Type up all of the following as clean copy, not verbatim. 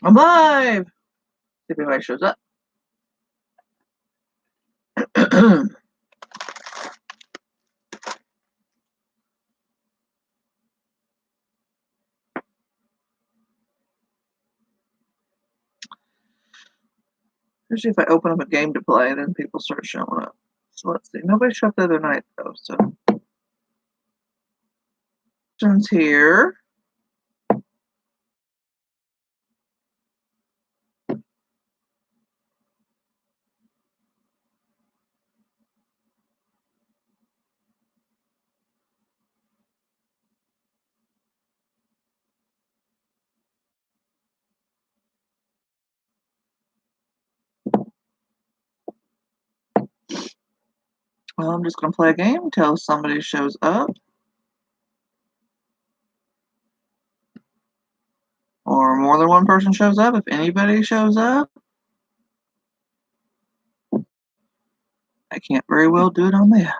I'm live! See if anybody shows up. Usually if I open up a game to play, then people start showing up. So let's see. Nobody showed up the other night, though, so. Questions here. Well, I'm just going to play a game until somebody shows up. Or more than one person shows up. If anybody shows up, I can't very well do it on there.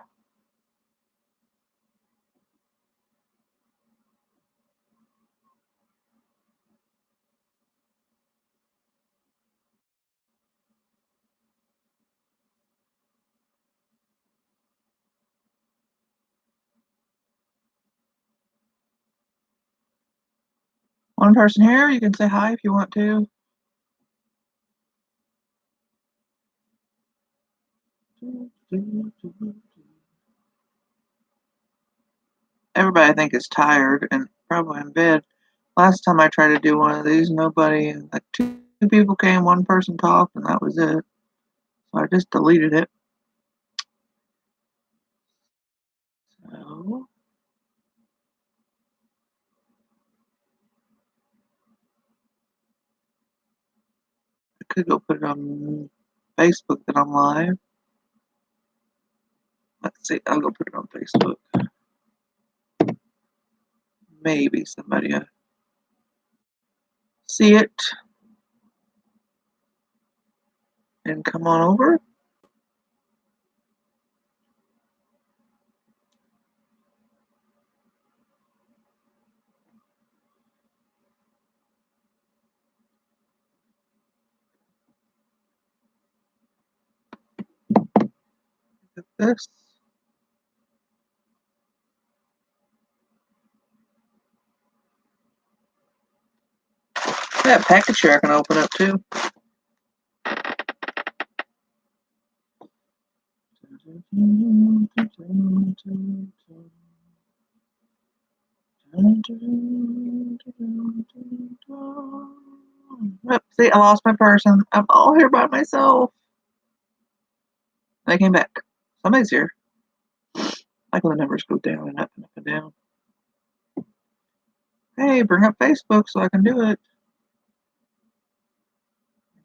One person here, you can say hi if you want to. Everybody I think is tired and probably in bed. Last time I tried to do one of these, nobody, like two people came, one person talked, and that was it. So I just deleted it. So I could go put it on Facebook that I'm live. Let's see, I'll go put it on Facebook. Maybe somebody will see it and come on over. Look at this. That package here I can open up too. Yep, see, I lost my person. I'm all here by myself. I came back. Somebody's here. Like when the numbers go down and up and up and down. Hey, bring up Facebook so I can do it.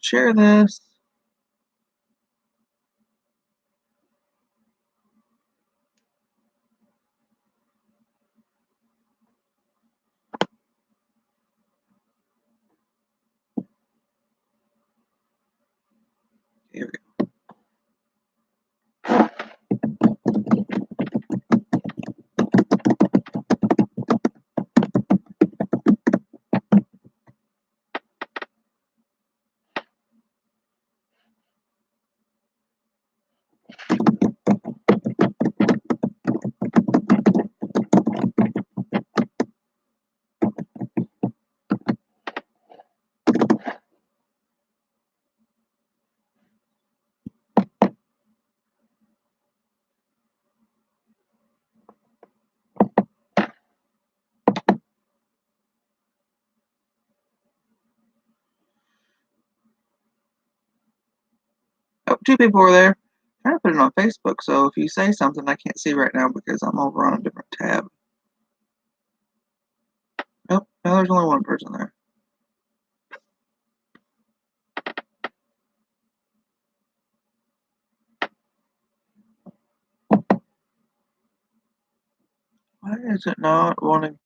Share this. Here we go. Oh, two people were there. I'm trying to put it on Facebook, so if you say something I can't see right now because I'm over on a different tab. Nope, no, there's only one person there. Why is it not wanting?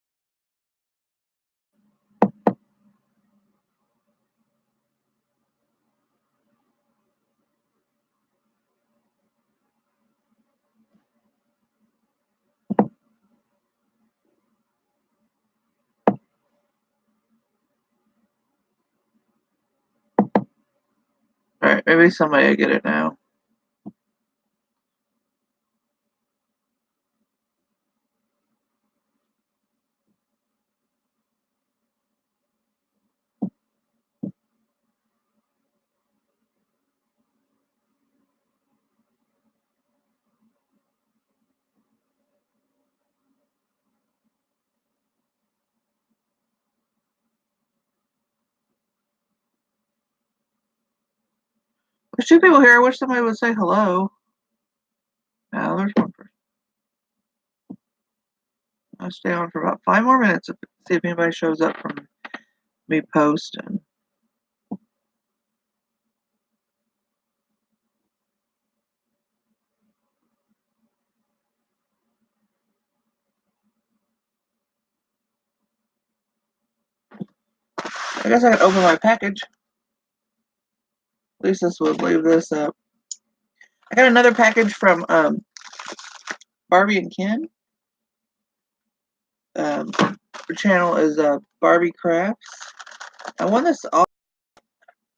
Alright, maybe somebody will get it now. There's two people here. I wish somebody would say hello. Now there's one person. I'll stay on for about 5 more minutes to see if anybody shows up from me posting. I guess I can open my package. At least this would leave this up. I got another package from Barbie and Ken. Her channel is Barbie Crafts. I won this.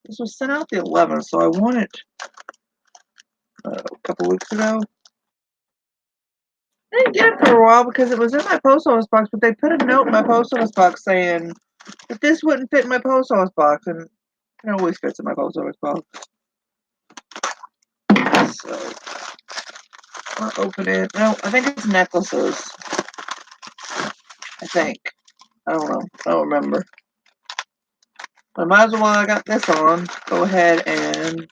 This was sent out the 11th, so I won it a couple weeks ago. I didn't get it for a while because it was in my post office box, but they put a note in my post office box saying that this wouldn't fit in my post office box, and it always fits in my post office box. So I'll open it. No, I think it's necklaces. I think. I don't know. I don't remember. I might as well, while I got this on, go ahead and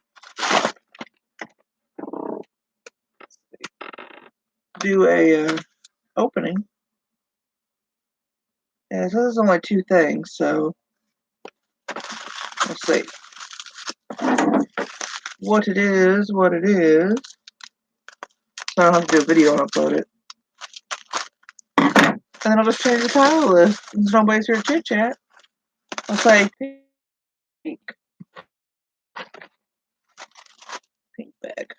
do a opening. And so there's only 2 things, so let's see what it is, what it is. So I don't have to do a video and upload it. And then I'll just change the title of this. Since nobody's here to chit chat, I'll say pink. Pink bag.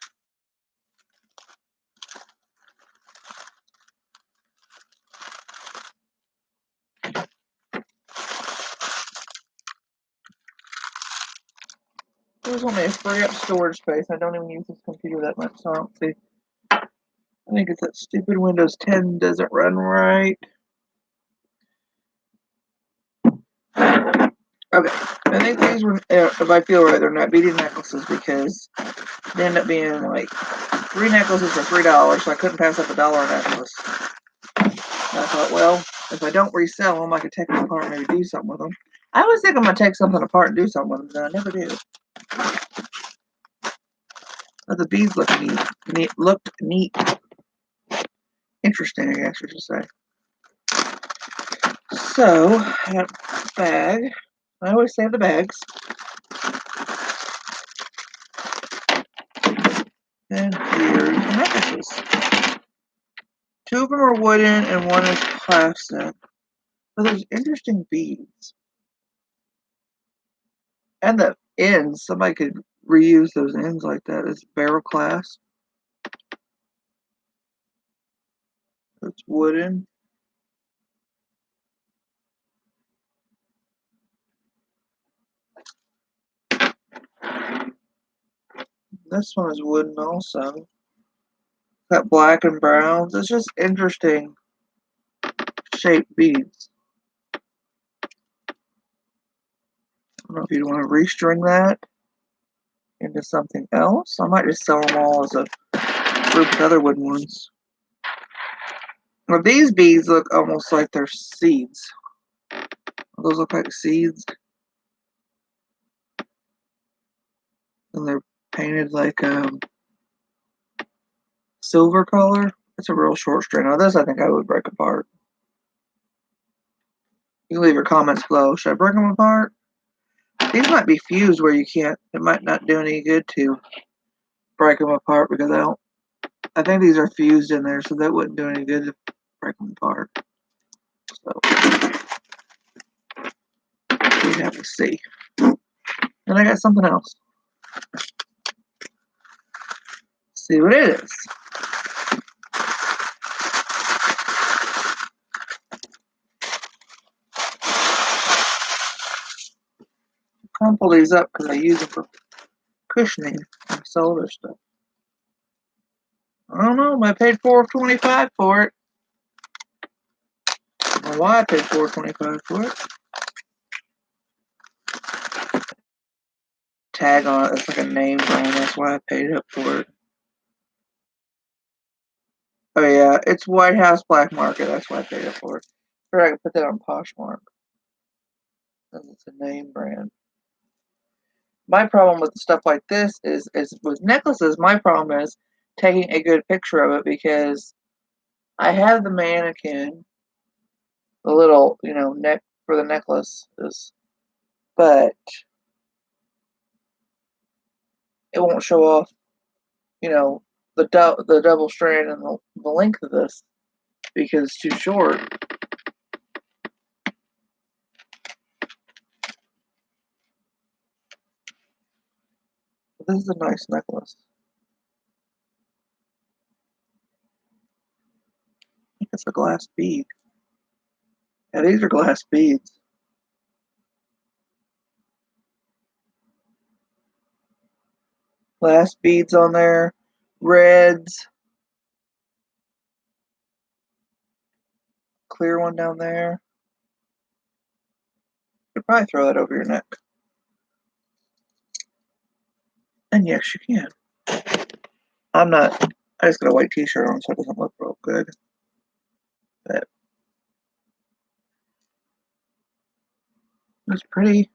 This want me to free up storage space. I don't even use this computer that much, so I don't see. I think it's that stupid Windows 10 doesn't run right. Okay, I think these were, if I feel right, they're not beaded necklaces because they end up being like 3 necklaces for $3, so I couldn't pass up a $1 necklace. And I thought, well, if I don't resell them, I could take them apart and maybe do something with them. I always think I'm going to take something apart and do something with them, but I never do. But the beads look neat. Looked neat. Interesting, I guess I should say. So, I got a bag. I always save the bags. And here's the necklaces. 2 of them are wooden and 1 is plastic. But there's interesting beads. And the ends, somebody could reuse those ends like that as barrel clasp. It's wooden. This one is wooden also. Got black and browns. It's just interesting shaped beads. I don't know if you'd want to restring that into something else. I might just sell them all as a group with other wooden ones. Well, these beads look almost like they're seeds. Those look like seeds. And they're painted like silver color. It's a real short string. Now this I think I would break apart. You can leave your comments below. Should I break them apart? These might be fused where you can't. It might not do any good to break them apart because I think these are fused in there, so that wouldn't do any good to break them apart. So we have to see. Then I got something else. See what it is. Crumple these up because I use them for cushioning. I sell other stuff. I don't know. I paid $4.25 for it. I don't know why I paid $4.25 for it. Tag on it. It's like a name brand. That's why I paid up for it. Oh yeah, it's White House Black Market. That's why I paid up for it. Or I could put that on Poshmark. Because it's a name brand. My problem with stuff like this is with necklaces, my problem is taking a good picture of it because I have the mannequin, the little, neck for the necklace but it won't show off, the double strand and the length of this because it's too short. This is a nice necklace. I think it's a glass bead. Yeah, these are glass beads. Glass beads on there, reds, clear one down there. You could probably throw that over your neck. And yes, you can. I just got a white t-shirt on so it doesn't look real good. But it's pretty.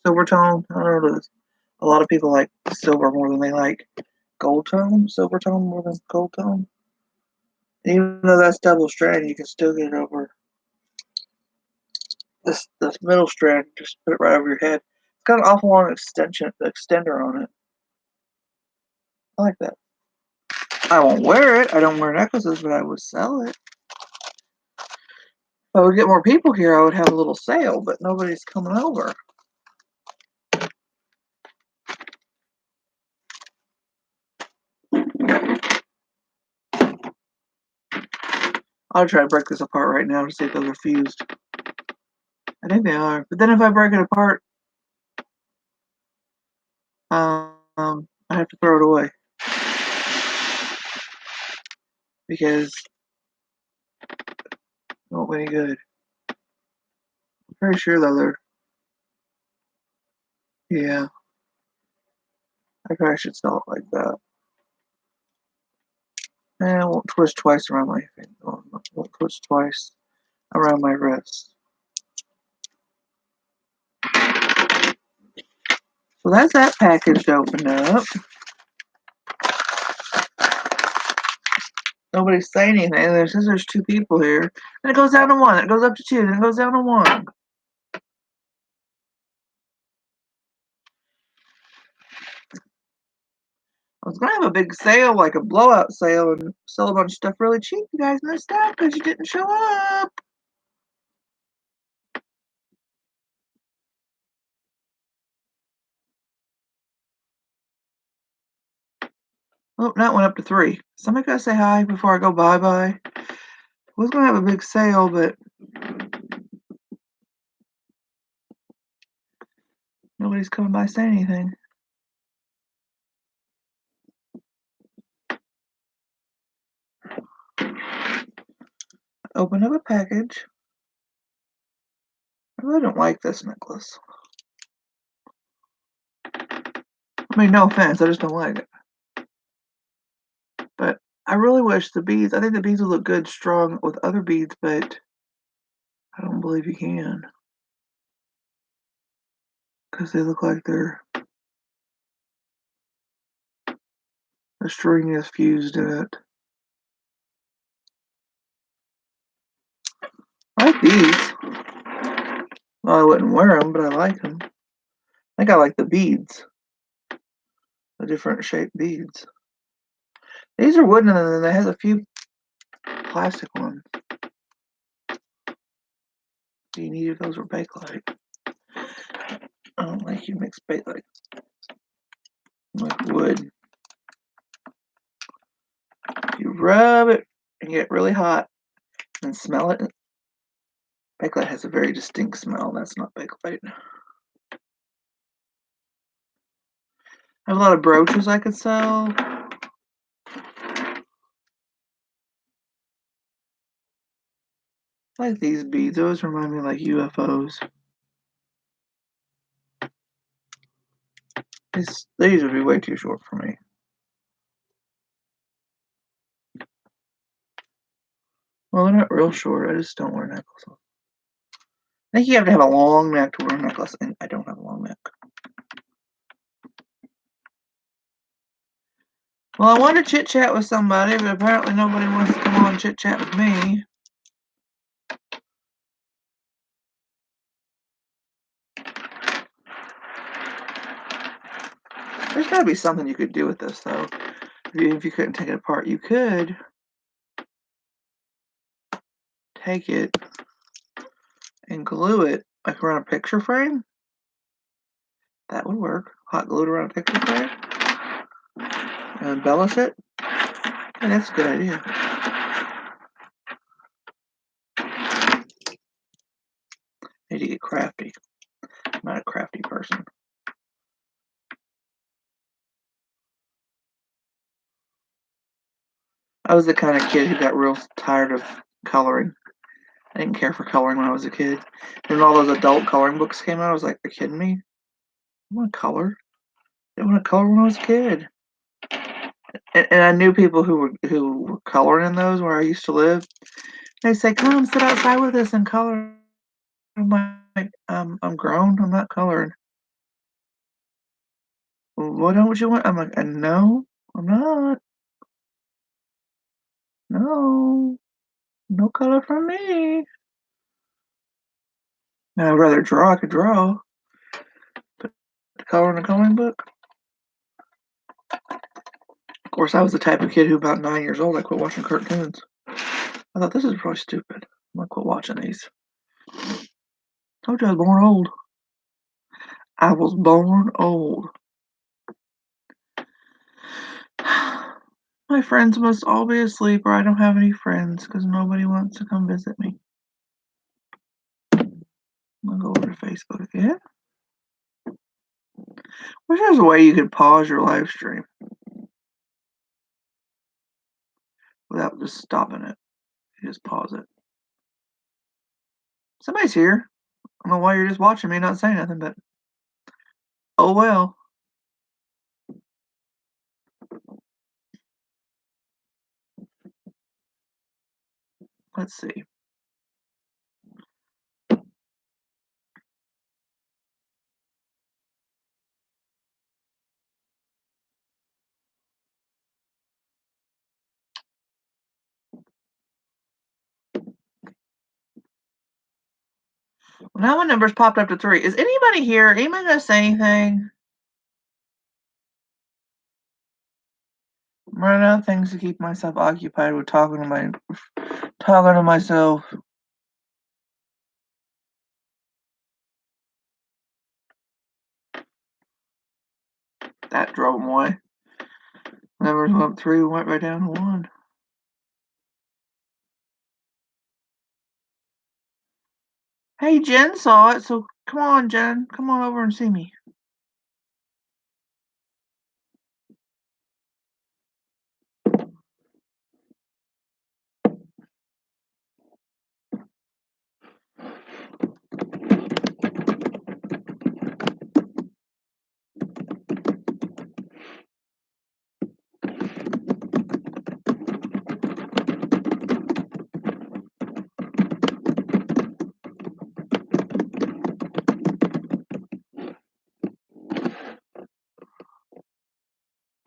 Silver tone. I don't know. A lot of people like silver more than they like gold tone. Silver tone more than gold tone. And even though that's double strand, you can still get it over this middle strand. Just put it right over your head. It's got an awful long extender on it. I like that. I won't wear it. I don't wear necklaces, but I would sell it. If I would get more people here, I would have a little sale, but nobody's coming over. I'll try to break this apart right now to see if those are fused. I think they are. But then if I break it apart, I have to throw it away. Because it won't be any good. I'm pretty sure though yeah. I probably should sell it like that. And I won't twist twice around my finger. Won't twist twice around my wrist. So that's that package to open up. Nobody's saying anything. There's two people here. And it goes down to one. It goes up to two. Then it goes down to one. I was gonna have a big sale, like a blowout sale, and sell a bunch of stuff really cheap. You guys missed out because you didn't show up. Oh, that went up to 3. Somebody gotta say hi before I go bye-bye. I was gonna have a big sale, but nobody's coming by saying anything. Open up a package. I really don't like this necklace. I mean, no offense, I just don't like it. But I really wish the beads, I think the beads would look good strung with other beads, but I don't believe you can. Because they look like the string is fused in it. I like these. Well, I wouldn't wear them, but I like them. I think I like the beads. The different shaped beads. These are wooden, and then it has a few plastic ones. Do you need those or bakelite? I don't like you mix bakelite with wood. You rub it and get really hot and smell it. Bakelite has a very distinct smell. That's not bakelite. I have a lot of brooches I could sell. I like these beads. They always remind me of like UFOs. These would be way too short for me. Well, they're not real short. I just don't wear necklaces. I think you have to have a long neck to wear a necklace, and I don't have a long neck. Well, I wanted to chit-chat with somebody, but apparently nobody wants to come on and chit-chat with me. There's got to be something you could do with this, though. If you couldn't take it apart, you could take it and glue it like around a picture frame. That would work. Hot glued around a picture frame. And embellish it. Yeah, that's a good idea. Need to get crafty. I'm not a crafty person. I was the kind of kid who got real tired of coloring. I didn't care for coloring when I was a kid. When all those adult coloring books came out, I was like, "Are you kidding me? I want to color. I didn't want to color when I was a kid." And I knew people who were coloring in those where I used to live. They say, "Come sit outside with us and color." I'm like, I'm grown. I'm not coloring. "Well, what don't you want?" I'm like, no, I'm not. No, no color for me. Now I'd rather draw. I could draw. But color in a coloring book. Of course, I was the type of kid who, about 9 years old, I quit watching cartoons. I thought this is really stupid. I'm gonna quit watching these. Told you I was born old. I was born old. My friends must all be asleep, or I don't have any friends because nobody wants to come visit me. I'll go over to Facebook again. Wish there was a way you could pause your live stream without just stopping it. You just pause it. Somebody's here. I don't know why you're just watching me, not saying nothing, but oh well. Let's see. Well, now my number's popped up to 3. Is anybody here? Anybody gonna say anything? I'm running out of things to keep myself occupied with talking to myself. That drove them away. Numbers went up 3, went right down to 1. Hey, Jen saw it, so come on, Jen. Come on over and see me.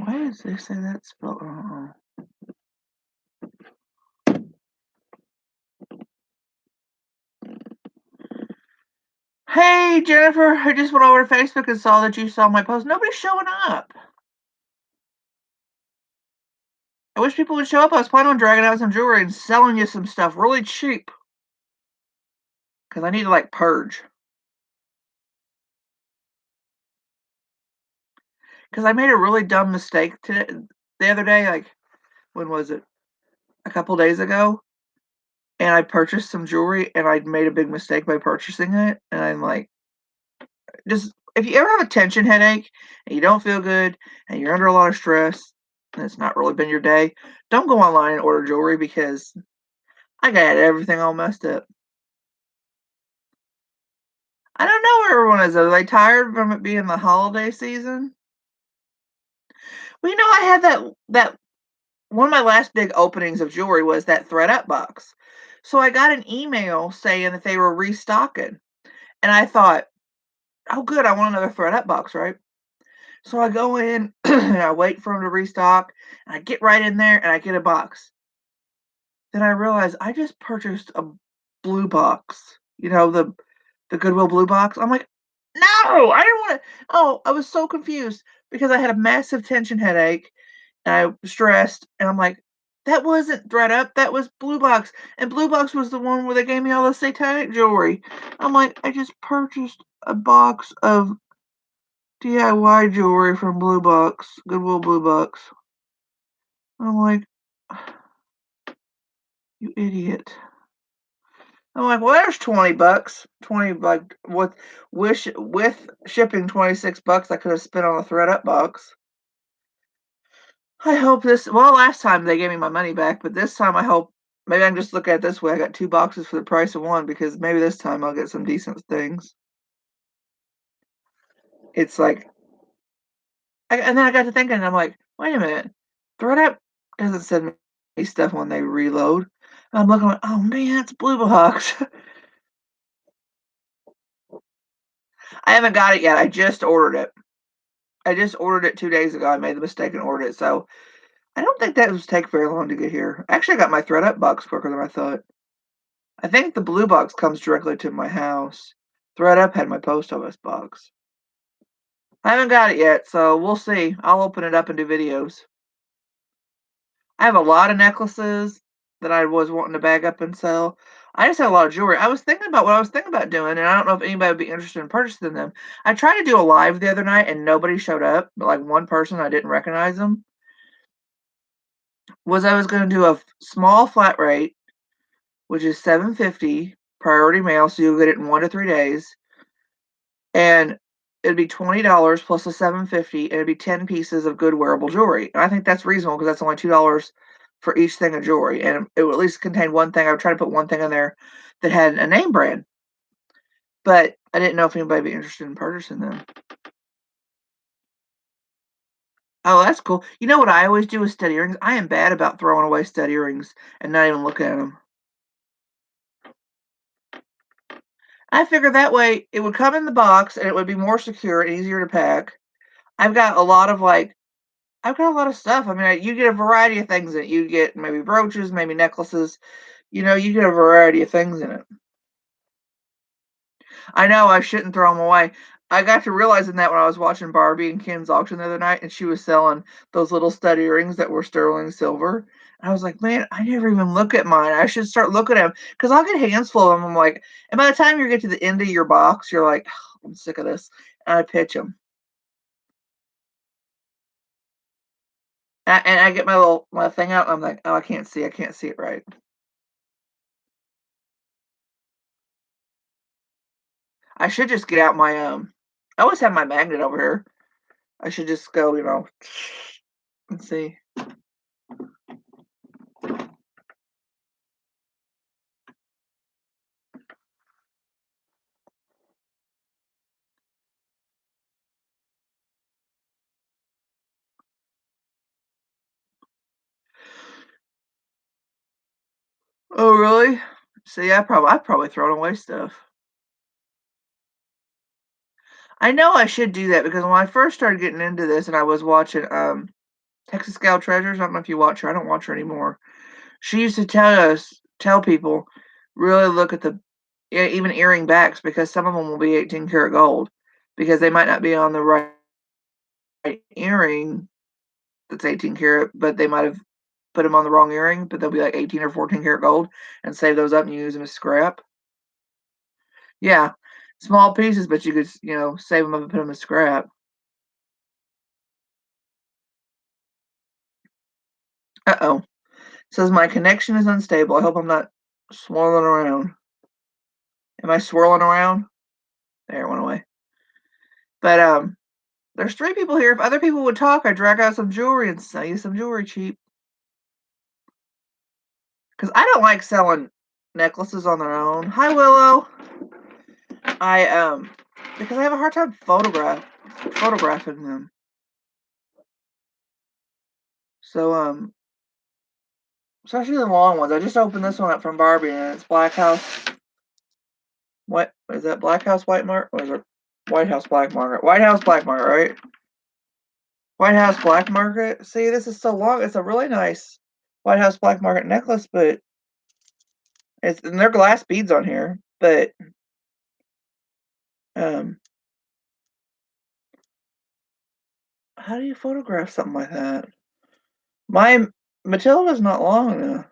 Why does they say that spelled wrong? Hey, Jennifer, I just went over to Facebook and saw that you saw my post. Nobody's showing up. I wish people would show up. I was planning on dragging out some jewelry and selling you some stuff really cheap. Because I need to, like, purge. Because I made a really dumb mistake the other day. Like, when was it? A couple days ago. And I purchased some jewelry, and I made a big mistake by purchasing it. And I'm like, just if you ever have a tension headache and you don't feel good and you're under a lot of stress and it's not really been your day, don't go online and order jewelry because I got everything all messed up. I don't know where everyone is. Are they tired from it being the holiday season? Well, I had that one of my last big openings of jewelry was that ThredUp box. So I got an email saying that they were restocking. And I thought, oh, good, I want another ThredUp box, right? So I go in and I wait for them to restock. And I get right in there and I get a box. Then I realize I just purchased a blue box, the Goodwill blue box. I'm like, no, I didn't want to. Oh, I was so confused because I had a massive tension headache and I was stressed. And I'm like, that wasn't ThredUp, that was Blue Box. And Blue Box was the one where they gave me all the satanic jewelry. I'm like, I just purchased a box of DIY jewelry from Blue Box, Goodwill Blue Box. I'm like, you idiot. I'm like, well, there's $20. 20 like with shipping $26 I could have spent on a ThredUp box. I hope last time they gave me my money back, but this time I hope maybe I can just look at it this way. I got two boxes for the price of one because maybe this time I'll get some decent things. It's like, and then I got to thinking, and I'm like, wait a minute, ThredUp doesn't send me stuff when they reload. And I'm looking like, oh man, it's Blue Box. I haven't got it yet. I just ordered it. I just ordered it 2 days ago. I made the mistake and ordered it, so I don't think that was take very long to get here. Actually, I got my ThredUp box quicker than I thought. I think the blue box comes directly to my house. ThredUp had my post office box. I haven't got it yet, so we'll see. I'll open it up and do videos. I have a lot of necklaces that I was wanting to bag up and sell. I just have a lot of jewelry. I was thinking about what I was thinking about doing, and I don't know if anybody would be interested in purchasing them. I tried to do a live the other night, and nobody showed up, but like one person, I didn't recognize them. I was going to do a small flat rate, which is $7.50 priority mail, so you'll get it in 1 to 3 days. And it'd be $20 plus the $7.50, and it'd be 10 pieces of good wearable jewelry. And I think that's reasonable because that's only $2 for each thing of jewelry, and it would at least contain one thing. I would try to put one thing in there that had a name brand, but I didn't know if anybody would be interested in purchasing them. Oh, that's cool. You know what I always do with stud earrings? I am bad about throwing away stud earrings and not even looking at them. I figured that way it would come in the box and it would be more secure and easier to pack. I've got a lot of I've got a lot of stuff. I mean, you get a variety of things in it. You get maybe brooches, maybe necklaces. You get a variety of things in it. I know I shouldn't throw them away. I got to realizing that when I was watching Barbie and Ken's auction the other night, and she was selling those little stud earrings that were sterling silver. And I was like, man, I never even look at mine. I should start looking at them because I'll get hands full of them. I'm like, and by the time you get to the end of your box, you're like, oh, I'm sick of this. And I pitch them. And I get my thing out. And I'm like, oh, I can't see. I can't see it right. I should just get out my I always have my magnet over here. I should just go, and see. Oh, really? See, I've probably thrown away stuff. I know I should do that because when I first started getting into this and I was watching Texas Gal Treasures, I don't know if you watch her. I don't watch her anymore. She used to tell people, really look at the even earring backs because some of them will be 18 karat gold because they might not be on the right earring that's 18 karat, but they might have put them on the wrong earring, but they'll be like 18 or 14 karat gold and save those up and use them as scrap. Yeah, small pieces, but you could, save them up and put them as scrap. Uh-oh. Says my connection is unstable. I hope I'm not swirling around. Am I swirling around? There, it went away. But there's 3 people here. If other people would talk, I'd drag out some jewelry and sell you some jewelry cheap. Cause I don't like selling necklaces on their own. Hi, Willow. I because I have a hard time photographing them. So especially the long ones. I just opened this one up from Barbie, and it's Black House. What is that? Black House White Mark, or is it White House Black Market? White House Black Market, right? White House Black Market. See, this is so long. It's a really nice White House Black Market necklace, but and they're glass beads on here. But um, how do you photograph something like that? My Matilda's not long enough.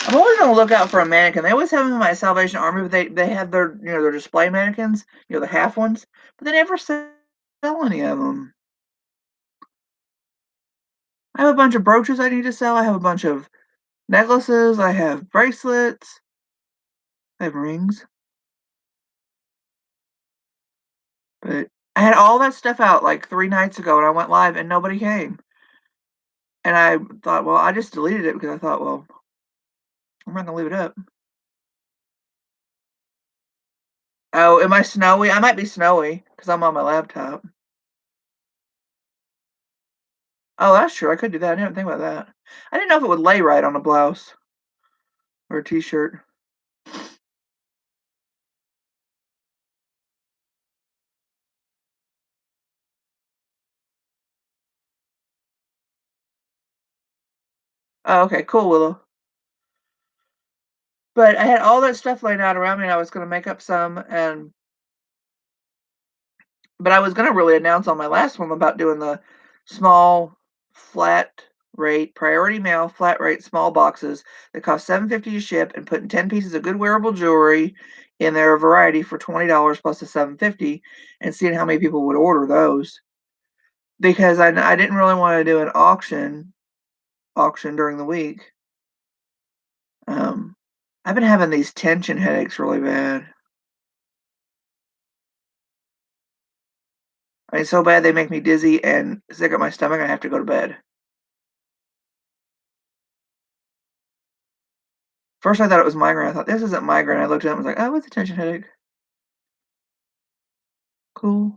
I'm always on the lookout for a mannequin. They always have them in my Salvation Army, but they have their their display mannequins, the half ones, but they never sell any of them. I have a bunch of brooches I need to sell. I have a bunch of necklaces. I have bracelets. I have rings. But I had all that stuff out like 3 nights ago, and I went live, and nobody came. And I thought, well, I just deleted it because I thought, well, I'm not gonna leave it up. Oh, am I snowy? I might be snowy because I'm on my laptop. Oh, that's true. I could do that. I didn't think about that. I didn't know if it would lay right on a blouse or a t-shirt. Oh, okay, cool, Willow. But I had all that stuff laid out around me, and I was gonna make up some, and but I was gonna really announce on my last one about doing the small flat rate priority mail flat rate small boxes that cost $7.50 to ship, and putting 10 pieces of good wearable jewelry in their variety for $20 plus the $7.50, and seeing how many people would order those. Because I didn't really want to do an auction during the week. Um, I've been having these tension headaches really bad. I mean, so bad they make me dizzy and sick at my stomach. I have to go to bed. First, I thought it was migraine. I thought this isn't migraine. I looked at it and was like, oh, it's a tension headache. Cool.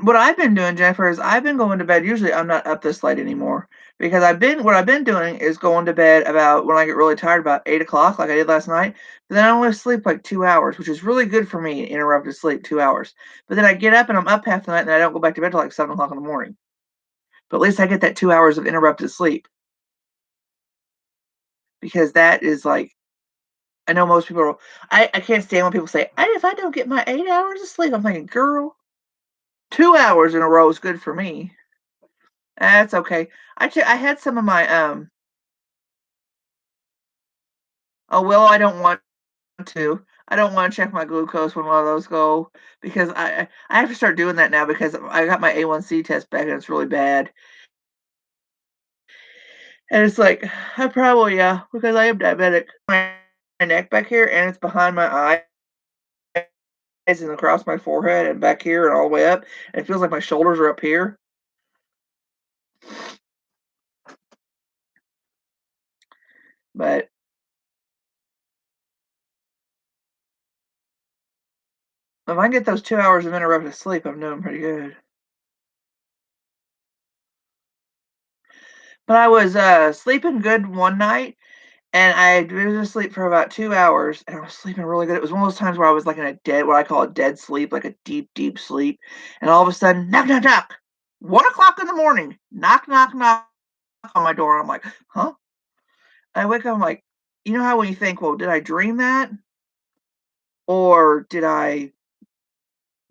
What I've been doing, Jennifer, is I've been going to bed. Usually, I'm not up this late anymore because what I've been doing is going to bed about when I get really tired, about 8 o'clock, like I did last night. But then I only sleep like 2 hours, which is really good for me. Interrupted sleep, 2 hours. But then I get up and I'm up half the night, and I don't go back to bed till like 7 o'clock in the morning. But at least I get that 2 hours of interrupted sleep because that is like I know most people. I can't stand when people say, If I don't get my 8 hours of sleep," I'm thinking, "Girl, 2 hours in a row is good for me." That's okay. I had some of my oh well, I don't want to. I don't want to check my glucose when one of those go because I have to start doing that now because I got my A1C test back and it's really bad. And it's like I probably because I am diabetic. My neck back here and it's behind my eyes and across my forehead and back here and all the way up. And it feels like my shoulders are up here. But if I get those 2 hours of interrupted sleep, I'm doing pretty good. But I was sleeping good one night and I was asleep for about 2 hours and I was sleeping really good. It was one of those times where I was like in a what I call a dead sleep, like a deep, deep sleep. And all of a sudden, knock, knock, knock. 1 o'clock in the morning, knock, knock, knock on my door. And I'm like, huh? And I wake up, I'm like, you know how when you think, well, did I dream that? Or did I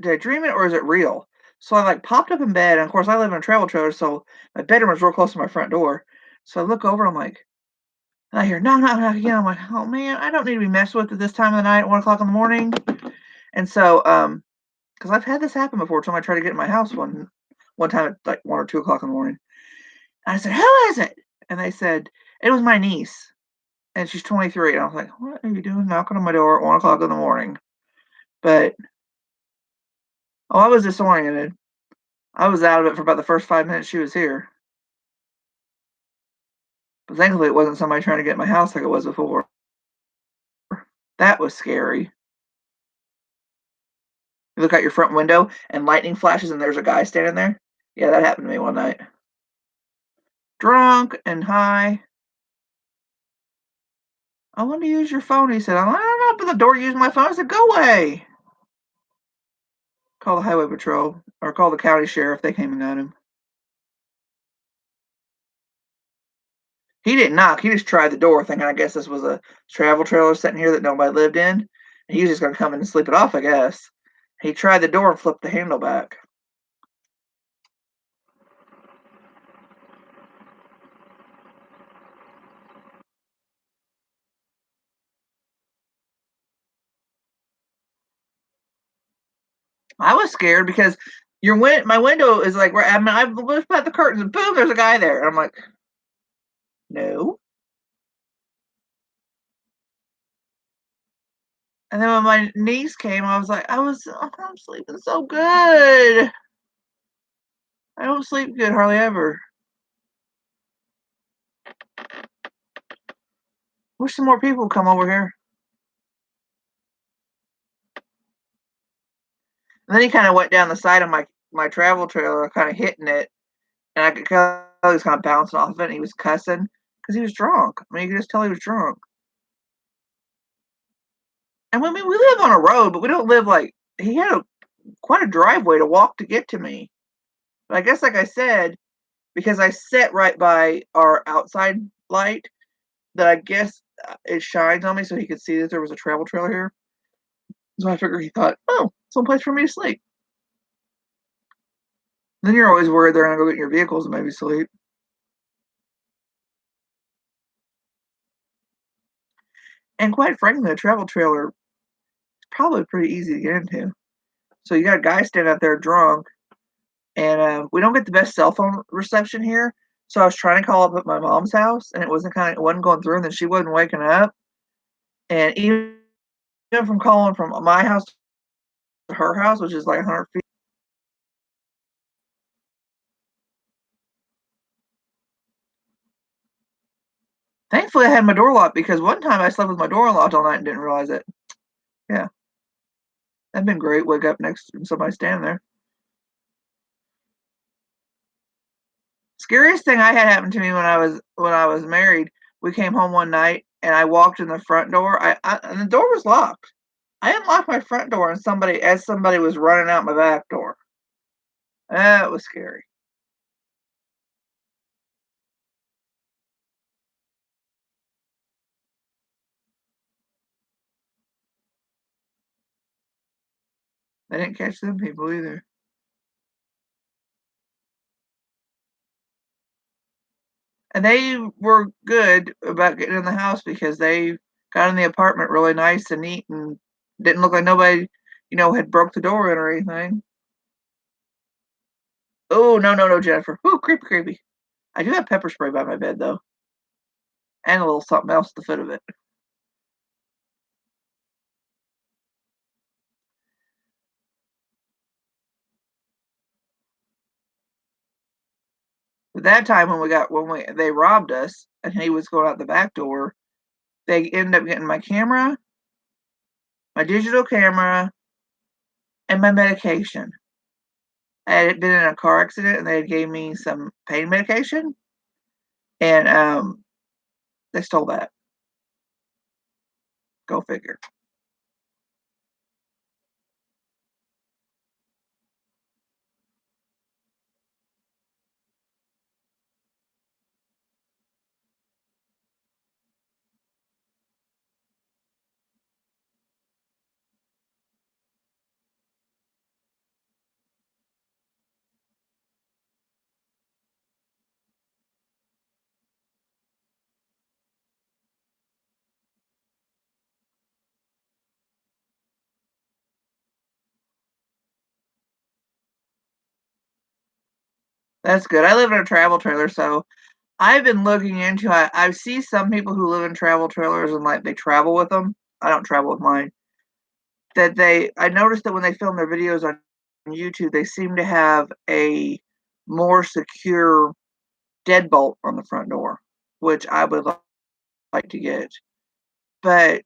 dream it or is it real? So I like popped up in bed, and of course I live in a travel trailer, so my bedroom is real close to my front door. So I look over, I'm like, and I hear knock knock knock again. I'm like, oh man, I don't need to be messed with at this time of the night at 1 o'clock in the morning. And so, because I've had this happen before, somebody tried to get in my house one time at, like, 1 or 2 o'clock in the morning. And I said, "Who is it?" And they said, "It was my niece, and she's 23." And I was like, "What are you doing knocking on my door at 1 o'clock in the morning?" But, oh, I was disoriented. I was out of it for about the first 5 minutes she was here. But thankfully, it wasn't somebody trying to get in my house like it was before. That was scary. You look out your front window and lightning flashes and there's a guy standing there. Yeah, that happened to me one night. Drunk and high. "I want to use your phone," he said. "I don't open the door, use my phone." I said, "Go away." Call the highway patrol or call the county sheriff. They came and got him. He didn't knock. He just tried the door, thinking I guess this was a travel trailer sitting here that nobody lived in. And he was just going to come in and sleep it off, I guess. He tried the door and flipped the handle back. I was scared because my window is like right. I mean, I've lifted back the curtains and boom, there's a guy there. And I'm like, no. And then when my niece came, I'm sleeping so good. I don't sleep good hardly ever. Wish some more people would come over here. And then he kind of went down the side of my travel trailer, kind of hitting it, and I could tell he was kind of bouncing off of it. And he was cussing because he was drunk. I mean, you could just tell he was drunk. And I mean, we live on a road, but we don't live like he had quite a driveway to walk to get to me. But I guess, like I said, because I sit right by our outside light, that I guess it shines on me, so he could see that there was a travel trailer here. So I figured he thought, oh, someplace for me to sleep. Then you're always worried they're gonna go get in your vehicles and maybe sleep. And quite frankly, a travel trailer is probably pretty easy to get into. So you got a guy standing out there drunk, and we don't get the best cell phone reception here. So I was trying to call up at my mom's house, and it wasn't going through, and then she wasn't waking up. And even from calling from my house to her house, which is like 100 feet. Thankfully, I had my door locked because one time I slept with my door unlocked all night and didn't realize it. Yeah, that'd been great. Wake up next to somebody standing there. Scariest thing I had happen to me when I was married. We came home one night and I walked in the front door. And the door was locked. I unlocked my front door and somebody was running out my back door. That was scary. They didn't catch them people either. And they were good about getting in the house because they got in the apartment really nice and neat and didn't look like nobody, had broke the door in or anything. Oh, no, no, no, Jennifer. Ooh, creepy, creepy. I do have pepper spray by my bed though, and a little something else at the foot of it. But that time when they robbed us and he was going out the back door, they ended up getting my camera, my digital camera, and my medication. I had been in a car accident and they gave me some pain medication, and they stole that. Go figure. That's good. I live in a travel trailer, so I've been looking into I see some people who live in travel trailers and, like, they travel with them. I don't travel with mine. That I noticed that when they film their videos on YouTube, they seem to have a more secure deadbolt on the front door, which I would like to get. But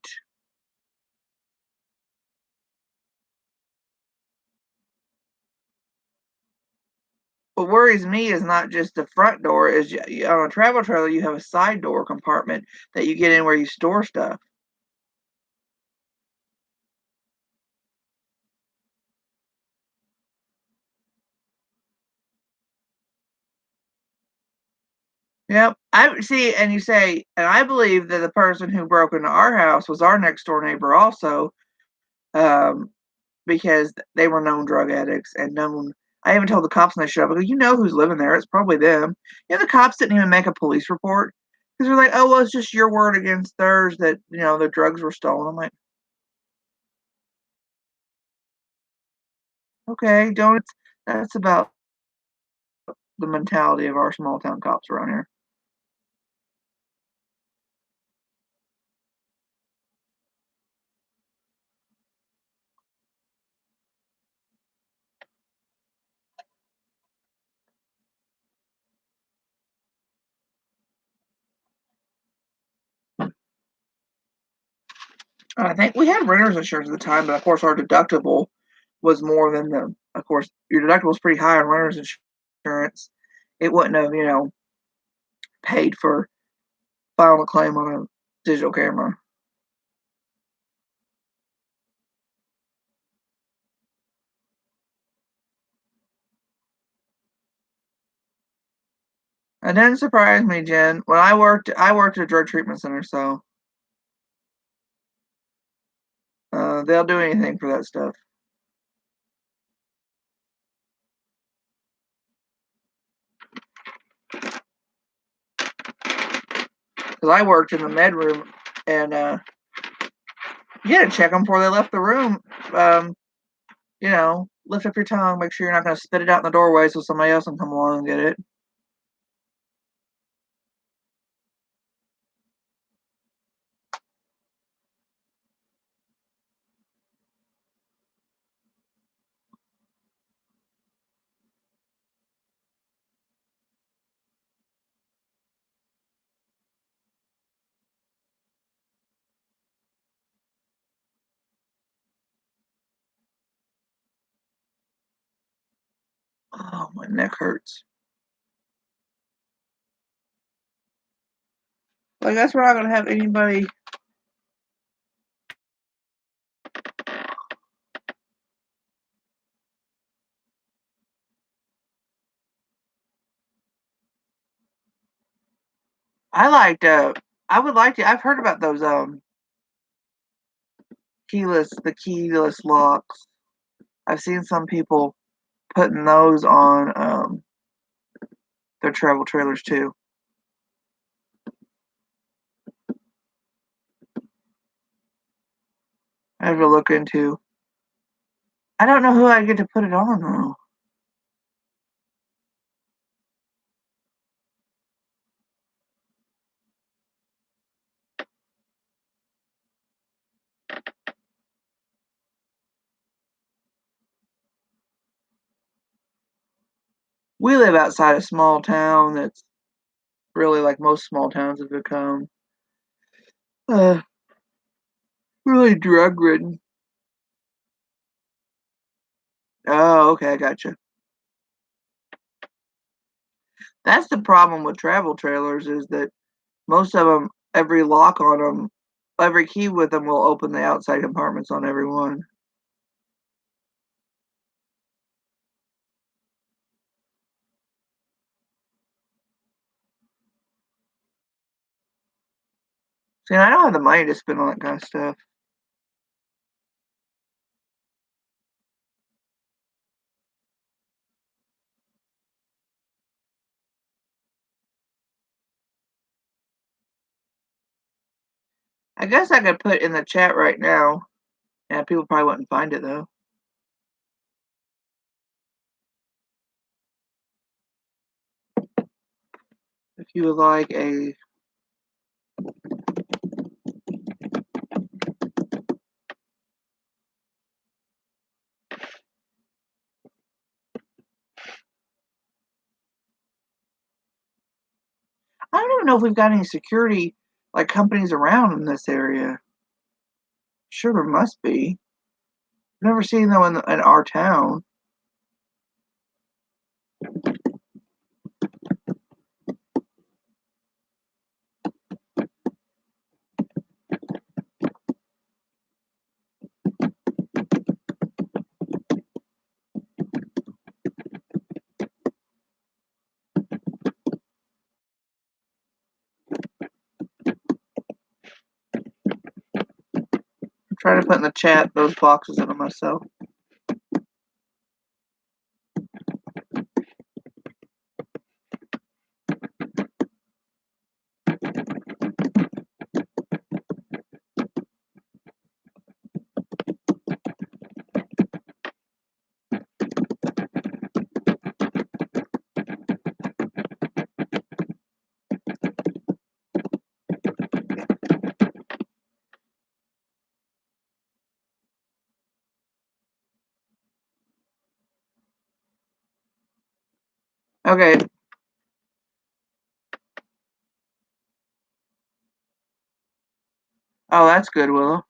what worries me is not just the front door, is on a travel trailer, you have a side door compartment that you get in where you store stuff. Yep. I see, and you say, and I believe that the person who broke into our house was our next door neighbor also, um, because they were known drug addicts and known. I even told the cops when they showed up, I go, you know who's living there. It's probably them. The cops didn't even make a police report because they're like, oh, well, it's just your word against theirs that, the drugs were stolen. I'm like, okay, don't. That's about the mentality of our small town cops around here. I think we had renter's insurance at the time, but of course our deductible was more than the. Of course, your deductible is pretty high on renter's insurance. It wouldn't have, paid for filing a claim on a digital camera. It didn't surprise me, Jen. When I worked at a drug treatment center, so they'll do anything for that stuff. Because I worked in the med room, and you had to check them before they left the room. Lift up your tongue, make sure you're not going to spit it out in the doorway so somebody else can come along and get it. Oh, my neck hurts. I guess we're not going to have anybody. I liked. I would like to. I've heard about those the keyless locks. I've seen some people putting those on their travel trailers too. I have to look into. I don't know who I get to put it on though. We live outside a small town that's really like most small towns have become. Uh, really drug ridden. Oh, okay, I gotcha. That's the problem with travel trailers is that most of them, every lock on them, every key with them will open the outside compartments on every one. See, I don't have the money to spend on that kind of stuff. I guess I could put in the chat right now. Yeah, people probably wouldn't find it though. if you would like a I don't even know if we've got any security like companies around in this area. Sure, there must be. Never seen them in our town. I'm trying to put in the chat those boxes in them myself. Okay. Oh, that's good, Willow.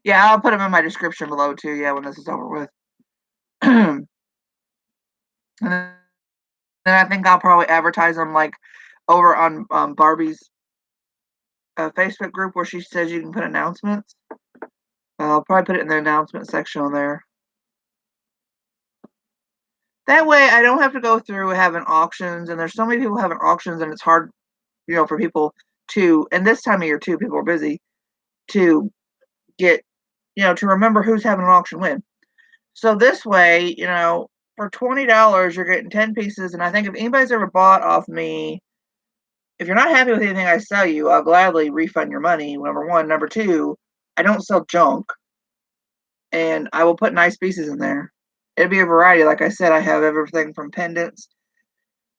Yeah, I'll put them in my description below too. Yeah, when this is over with. And then I think I'll probably advertise them like over on Barbie's Facebook group where she says you can put announcements. I'll probably put it in the announcement section on there. That way, I don't have to go through having auctions, and there's so many people having auctions, and it's hard, for people to. And this time of year too, people are busy to get, to remember who's having an auction when. So this way, for $20, you're getting 10 pieces. And I think if anybody's ever bought off me, if you're not happy with anything I sell you, I'll gladly refund your money. Number one. Number two, I don't sell junk, and I will put nice pieces in there. It'll be a variety. Like I said, I have everything from pendants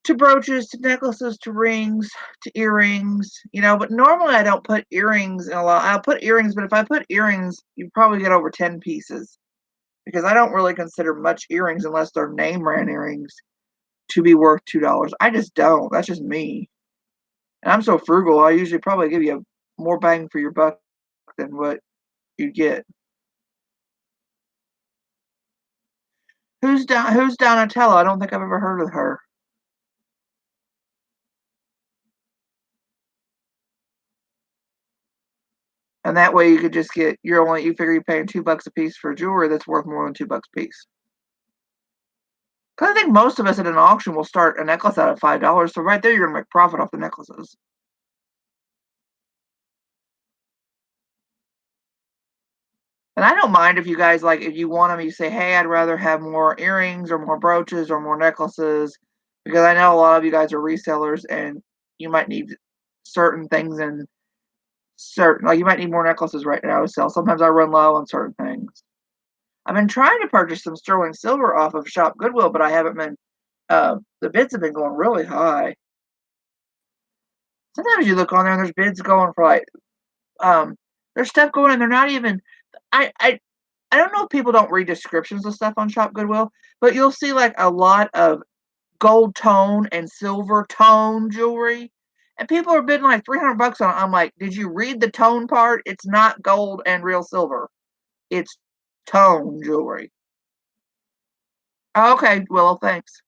to brooches to necklaces to rings to earrings, but normally I don't put earrings in a lot. I'll put earrings, but if I put earrings, you probably get over 10 pieces because I don't really consider much earrings unless they're name brand earrings to be worth $2. I just don't. That's just me. And I'm so frugal, I usually probably give you more bang for your buck than what you get. Who's Donatella? I don't think I've ever heard of her. And that way you could just get you figure you're paying $2 a piece for jewelry that's worth more than $2 a piece. Because I think most of us at an auction will start a necklace out at $5. So right there you're gonna make profit off the necklaces. And I don't mind if you guys if you want them, you say, hey, I'd rather have more earrings or more brooches or more necklaces, because I know a lot of you guys are resellers and you might need certain things and you might need more necklaces right now to sell. Sometimes I run low on certain things. I've been trying to purchase some sterling silver off of Shop Goodwill, but I haven't been. The bids have been going really high. Sometimes you look on there and there's bids going for there's stuff going and they're not even. I don't know if people don't read descriptions of stuff on Shop Goodwill, but you'll see like a lot of gold tone and silver tone jewelry, and people are bidding like $300 on it. I'm like, did you read the tone part? It's not gold and real silver. It's tone jewelry. Okay, Willow, thanks.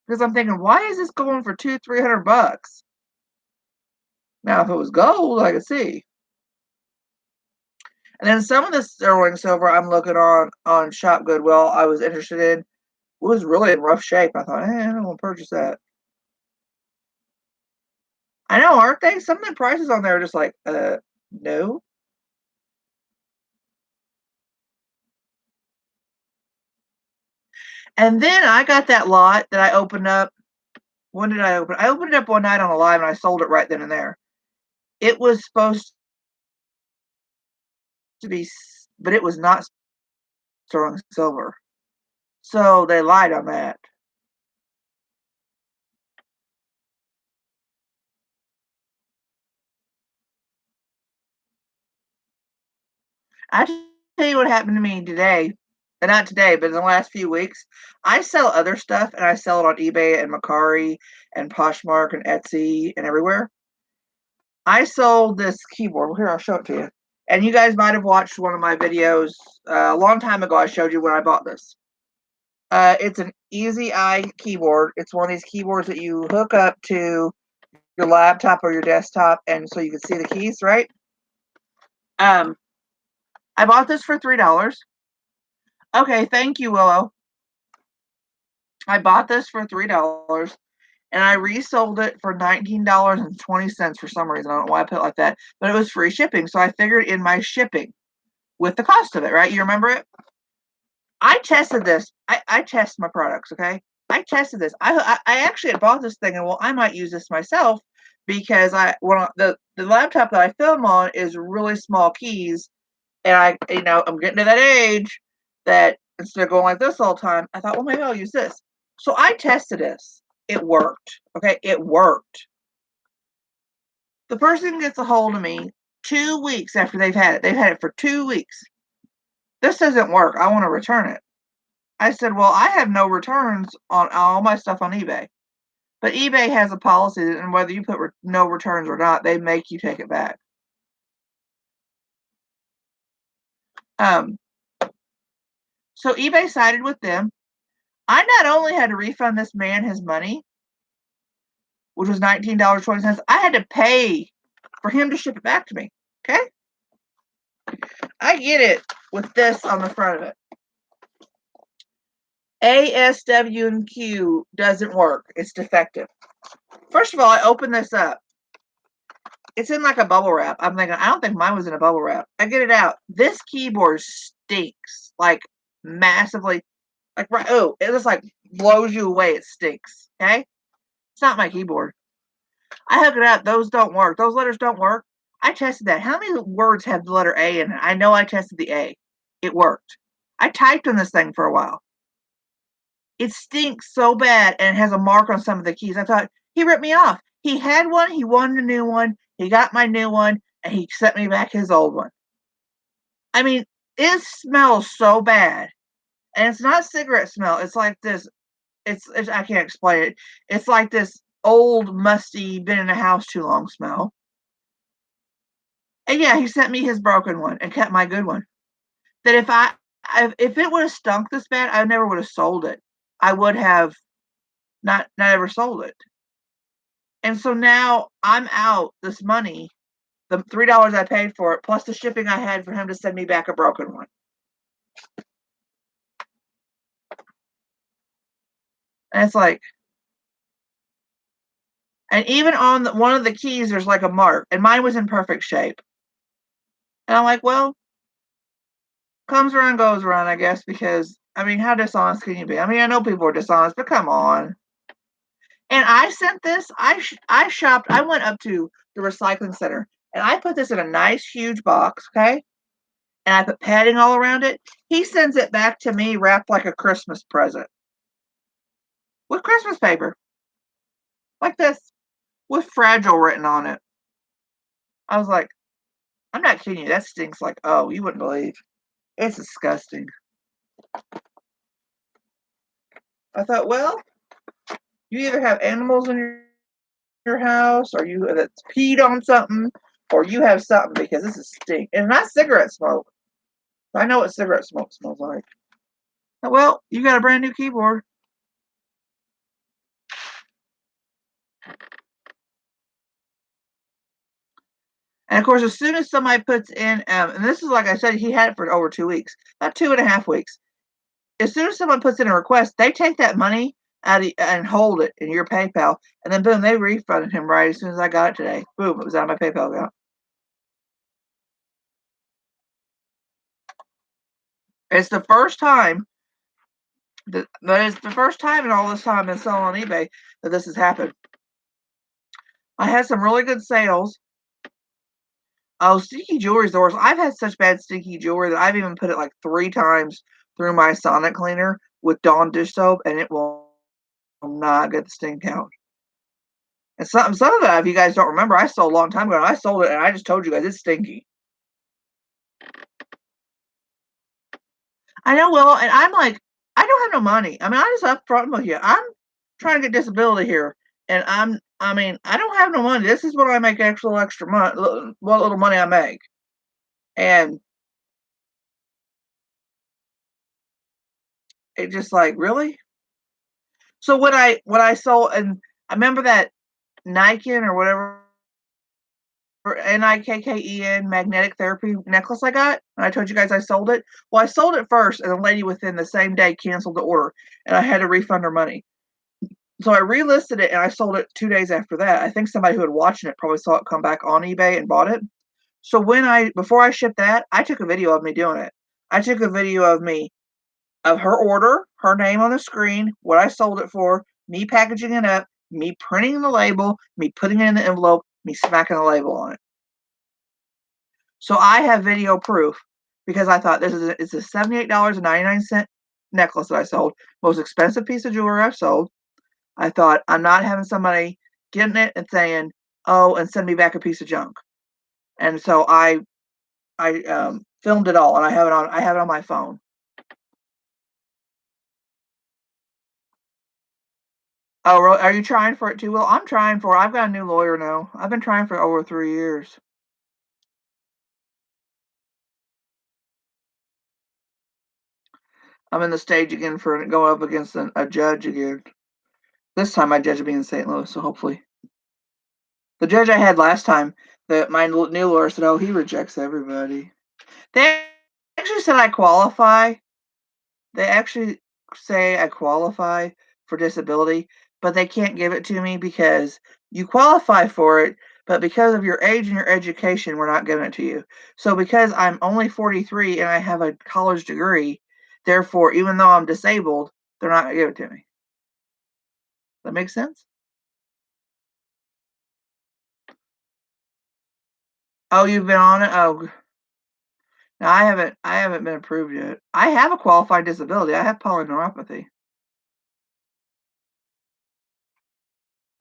Because I'm thinking, why is this going for $300? Now, if it was gold, I could see. And then some of the sterling silver I'm looking on Shop Goodwill, I was interested in, was really in rough shape. I thought, I don't want to purchase that. I know, aren't they? Some of the prices on there are just like, no. And then I got that lot that I opened up. When did I open? I opened it up one night on a live and I sold it right then and there. It was supposed to be, but it was not sterling silver. So they lied on that. I tell you what happened to me today, and not today, but in the last few weeks. I sell other stuff, and I sell it on eBay and Mercari and Poshmark and Etsy and everywhere. I sold this keyboard. Well, here, I'll show it to you. And you guys might have watched one of my videos a long time ago. I showed you when I bought this. It's an Easy Eye keyboard. It's one of these keyboards that you hook up to your laptop or your desktop, and so you can see the keys, right? Um, I bought this for $3. Okay, thank you, Willow. I bought this for $3 and I resold it for $19.20 for some reason. I don't know why I put it like that, but it was free shipping. So I figured in my shipping with the cost of it, right? You remember it? I tested this. I test my products, okay? I tested this. I actually had bought this thing and well, I might use this myself because the laptop that I film on is really small keys and I'm getting to that age that instead of going like this all the time, I thought, well, maybe I'll use this. So I tested this. It worked. Okay, it worked. The person gets a hold of me 2 weeks after they've had it. They've had it for 2 weeks. This doesn't work. I want to return it. I said, well, I have no returns on all my stuff on eBay. But eBay has a policy that, and whether you put no returns or not, they make you take it back. Um, so eBay sided with them. I not only had to refund this man his money, which was $19.20, I had to pay for him to ship it back to me. Okay? I get it with this on the front of it. ASW&Q doesn't work. It's defective. First of all, I open this up. It's in like a bubble wrap. I'm thinking, I don't think mine was in a bubble wrap. I get it out. This keyboard stinks like massively. Like, oh, it just like blows you away. It stinks. Okay? It's not my keyboard. I hook it up. Those don't work. Those letters don't work. I tested that. How many words have the letter A in it? I know I tested the A. It worked. I typed on this thing for a while. It stinks so bad and it has a mark on some of the keys. I thought, he ripped me off. He had one, he wanted a new one, he got my new one, and he sent me back his old one. I mean, it smells so bad. And it's not cigarette smell. It's like this, it's I can't explain it. It's like this old, musty, been in the house too long smell. And yeah, he sent me his broken one and kept my good one. That if it would have stunk this bad, I never would have sold it. I would have not ever sold it. And so now I'm out this money, the $3 I paid for it, plus the shipping I had for him to send me back a broken one. And it's like, and even on one of the keys, there's like a mark, and mine was in perfect shape. And I'm like, well, comes around, goes around, I guess, because, I mean, how dishonest can you be? I mean, I know people are dishonest, but come on. And I sent this, I shopped, I went up to the recycling center, and I put this in a nice, huge box, okay? And I put padding all around it. He sends it back to me wrapped like a Christmas present with Christmas paper, like this, with fragile written on it. I was like, I'm not kidding you. That stinks like, oh, you wouldn't believe. It's disgusting. I thought, well, you either have animals in your house or you that's peed on something or you have something because this is stink. And not cigarette smoke. I know what cigarette smoke smells like. Well, you got a brand new keyboard. And of course, as soon as somebody puts in, and this is like I said, he had it for over 2 weeks, about 2.5 weeks. As soon as someone puts in a request, they take that money out and hold it in your PayPal, and then boom, they refunded him right as soon as I got it today. Boom, it was out of my PayPal account. It's the first time that is the first time in all this time I've been selling on eBay that this has happened. I had some really good sales. Oh, stinky jewelry is the worst. I've had such bad stinky jewelry that I've even put it like 3 times through my Sonic cleaner with Dawn dish soap, and it will not get the stink out. And some of that, if you guys don't remember, I sold a long time ago, and I sold it, and I just told you guys it's stinky. I know, well, and I'm like, I don't have no money. I mean, I just upfront with you. I'm trying to get disability here, and I mean, I don't have no money. This is what I make actual extra money, what little money I make, and it just like really. So when I sold, and I remember that Nike or whatever, or Nikken magnetic therapy necklace I got, and I told you guys I sold it. Well, I sold it first, and the lady within the same day canceled the order, and I had to refund her money. So I relisted it and I sold it 2 days after that. I think somebody who had watched it probably saw it come back on eBay and bought it. So before I shipped that, I took a video of me doing it. I took a video of me of her order, her name on the screen, what I sold it for, me packaging it up, me printing the label, me putting it in the envelope, me smacking the label on it. So I have video proof because I thought it's a $78.99 necklace that I sold, most expensive piece of jewelry I've sold. I thought, I'm not having somebody getting it and saying, "Oh, and send me back a piece of junk." And so I filmed it all, and I have it on my phone. Oh, really? Are you trying for it too? Well, I'm trying for it. I've got a new lawyer now. I've been trying for over 3 years. I'm in the stage again for going up against a judge again. This time my judge will be in St. Louis, so hopefully. The judge I had last time, my new lawyer said, "Oh, he rejects everybody." They actually said I qualify. They actually say I qualify for disability, but they can't give it to me because you qualify for it, but because of your age and your education, we're not giving it to you. So because I'm only 43 and I have a college degree, therefore, even though I'm disabled, they're not gonna give it to me. That makes sense? Oh, you've been on it? Oh, no, I haven't been approved yet. I have a qualified disability. I have polyneuropathy.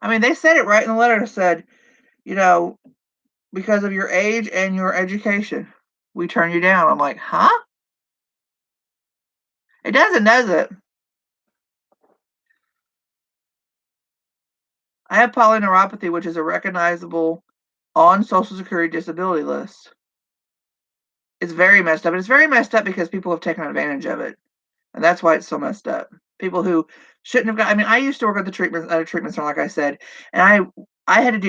I mean, they said it right in the letter. It said, you know, because of your age and your education. We turn you down. I'm like, huh? It doesn't, does it? I have polyneuropathy, which is a recognizable on Social Security disability list. It's very messed up. And it's very messed up because people have taken advantage of it. And that's why it's so messed up. People who shouldn't have got, I mean, I used to work at a treatment center, like I said, and I did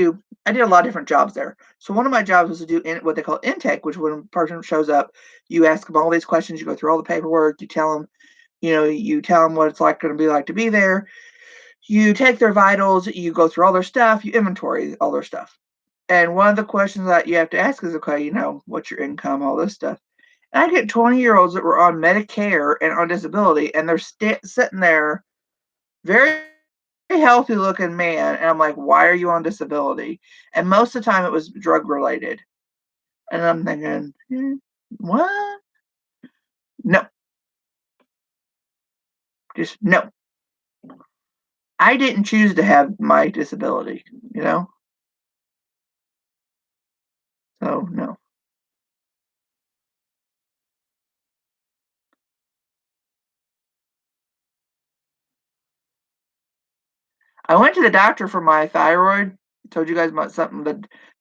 a lot of different jobs there. So one of my jobs was to do what they call intake, which when a person shows up, you ask them all these questions, you go through all the paperwork, you tell them what it's like going to be like to be there. You take their vitals, you go through all their stuff, you inventory all their stuff. And one of the questions that you have to ask is, okay, what's your income, all this stuff. And I get 20-year-olds that were on Medicare and on disability, and they're sitting there, very healthy looking man. And I'm like, why are you on disability? And most of the time it was drug related. And I'm thinking, what? No, just no. I didn't choose to have my disability, you know? So, no. I went to the doctor for my thyroid. I told you guys about something.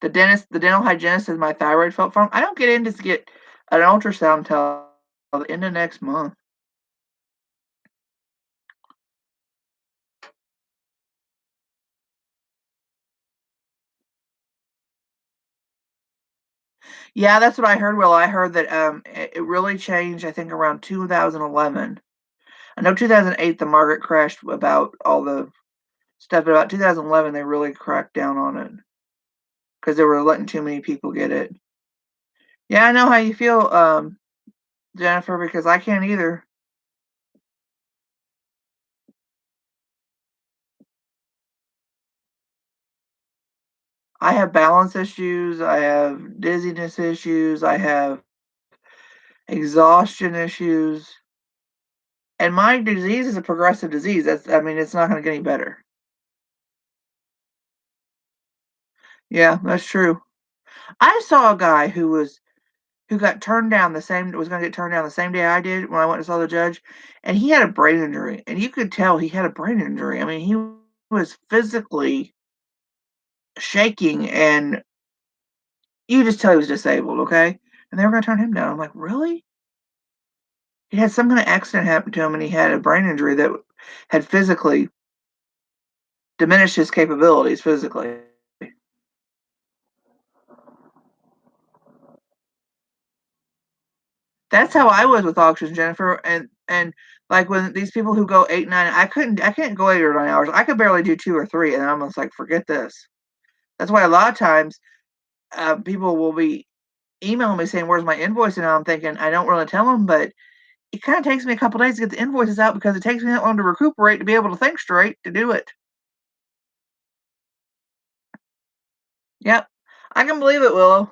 The dental hygienist says my thyroid felt from. I don't get in to get an ultrasound until the end of next month. Yeah, that's what I heard. Well, I heard that it really changed, I think, around 2011. I know 2008 the market crashed about all the stuff, but about 2011 they really cracked down on it because they were letting too many people get it. Yeah, I know how you feel, Jennifer, because I can't either. I have balance issues, I have dizziness issues, I have exhaustion issues, and my disease is a progressive disease. I mean, it's not going to get any better. Yeah, that's true. I saw a guy who was who got turned down the same was gonna get turned down the same day I did when I went and saw the judge, and he had a brain injury, and you could tell he had a brain injury. I mean, he was physically shaking, and you just tell he was disabled, okay? And they were gonna turn him down. I'm like, "Really?" He had some kinda accident happen to him, and he had a brain injury that had physically diminished his capabilities physically. That's how I was with auctions, Jennifer, and, like, when these people who go 8, 9 I couldn't go 8 or 9 hours. I could barely do 2 or 3, and I'm just like, "Forget this." That's why a lot of times, people will be emailing me saying, "Where's my invoice?" And I'm thinking, I don't really tell them, but it kinda takes me a couple days to get the invoices out because it takes me that long to recuperate to be able to think straight to do it. Yep. I can believe it, Willow.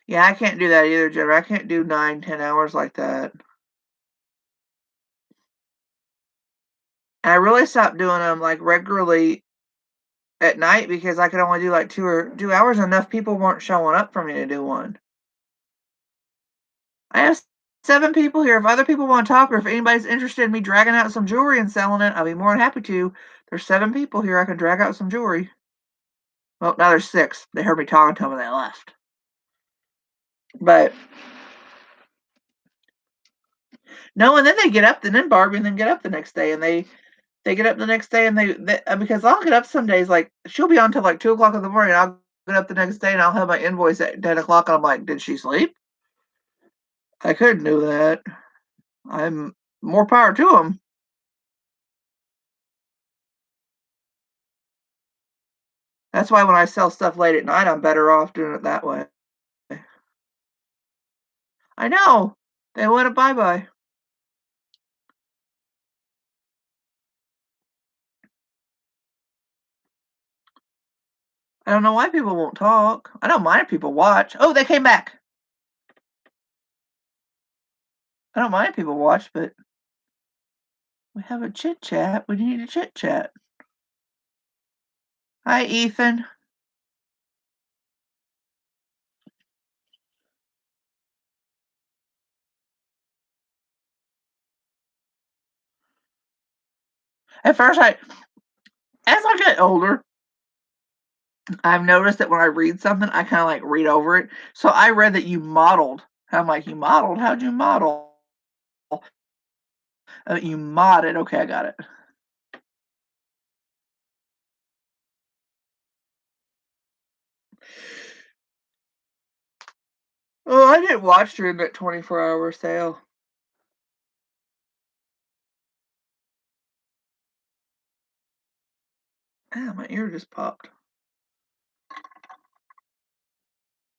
Yeah, I can't do that either, Jennifer. I can't do 9, 10 hours like that. And I really stopped doing them, like, regularly at night because I could only do, like, 2 hours, and enough people weren't showing up for me to do one. I have 7 people here. If other people wanna talk or if anybody's interested in me dragging out some jewelry and selling it, I'll be more than happy to. There's 7 people here, I can drag out some jewelry. Well, now there's 6. They heard me talking to them and they left. But no, and then they get up and then Barbie and then get up the next day, and they get up the next day and because I'll get up some days, like, she'll be on till, like, 2 o'clock in the morning, I'll get up the next day and I'll have my invoice at 10 o'clock, and I'm like, "Did she sleep? I couldn't do that." I'm more power to them. That's why when I sell stuff late at night, I'm better off doing it that way. I know. They want a bye-bye. I don't know why people won't talk. I don't mind if people watch. Oh, they came back. I don't mind if people watch, but we have a chit chat. We need a chit chat. Hi, Ethan. At first, as I get older, I've noticed that when I read something, I kind of like read over it. So I read that you modeled. I'm like, you modeled? How'd you model? You modded. Okay, I got it. Oh, I didn't watch during that 24-hour sale. Ah, my ear just popped.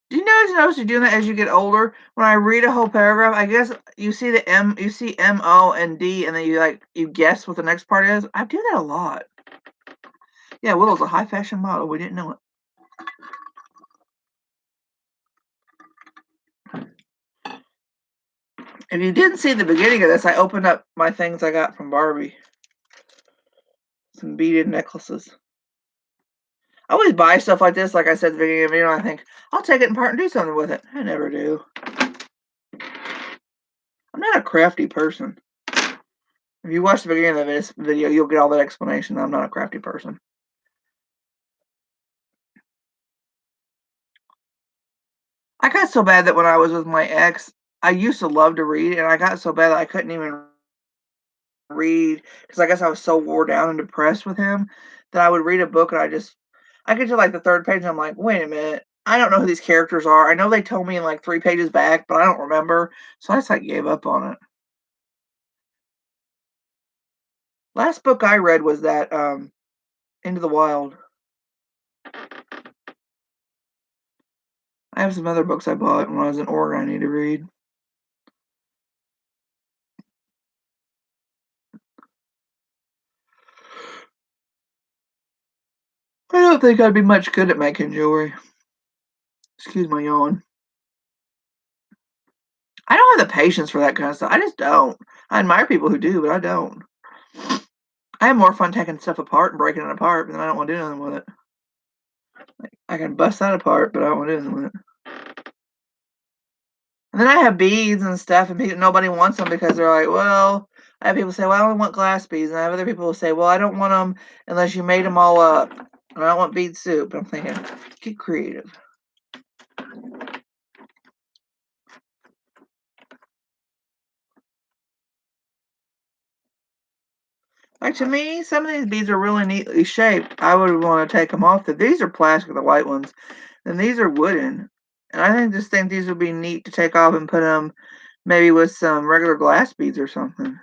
Do you notice you're doing that as you get older? When I read a whole paragraph, I guess you see M, O, and D, and then you guess what the next part is. I do that a lot. Yeah, Willow's a high fashion model. We didn't know it. If you didn't see the beginning of this, I opened up my things I got from Barbie. Some beaded necklaces. I always buy stuff like this, like I said at the beginning of the video, and I think, I'll take it apart and do something with it. I never do. I'm not a crafty person. If you watch the beginning of this video, you'll get all that explanation. I'm not a crafty person. I got so bad that when I was with my ex, I used to love to read, and I got so bad that I couldn't even read because I guess I was so wore down and depressed with him that I would read a book and I get to like the third page and I'm like, wait a minute, I don't know who these characters are. I know they told me in like 3 pages back, but I don't remember. So I just like gave up on it. Last book I read was that Into the Wild. I have some other books I bought when I was in Oregon I need to read. I don't think I'd be much good at making jewelry. Excuse my yawn. I don't have the patience for that kind of stuff. I just don't. I admire people who do, but I don't. I have more fun taking stuff apart and breaking it apart, but then I don't want to do nothing with it. I can bust that apart, but I don't want to do anything with it. And then I have beads and stuff, and nobody wants them because they're like, well, I have people say, well, I only want glass beads. And I have other people who say, well, I don't want them unless you made them all up. And I don't want bead soup. I'm thinking, get creative. Like to me, some of these beads are really neatly shaped. I would want to take them off. These are plastic, the white ones, and these are wooden. And I think these would be neat to take off and put them maybe with some regular glass beads or something.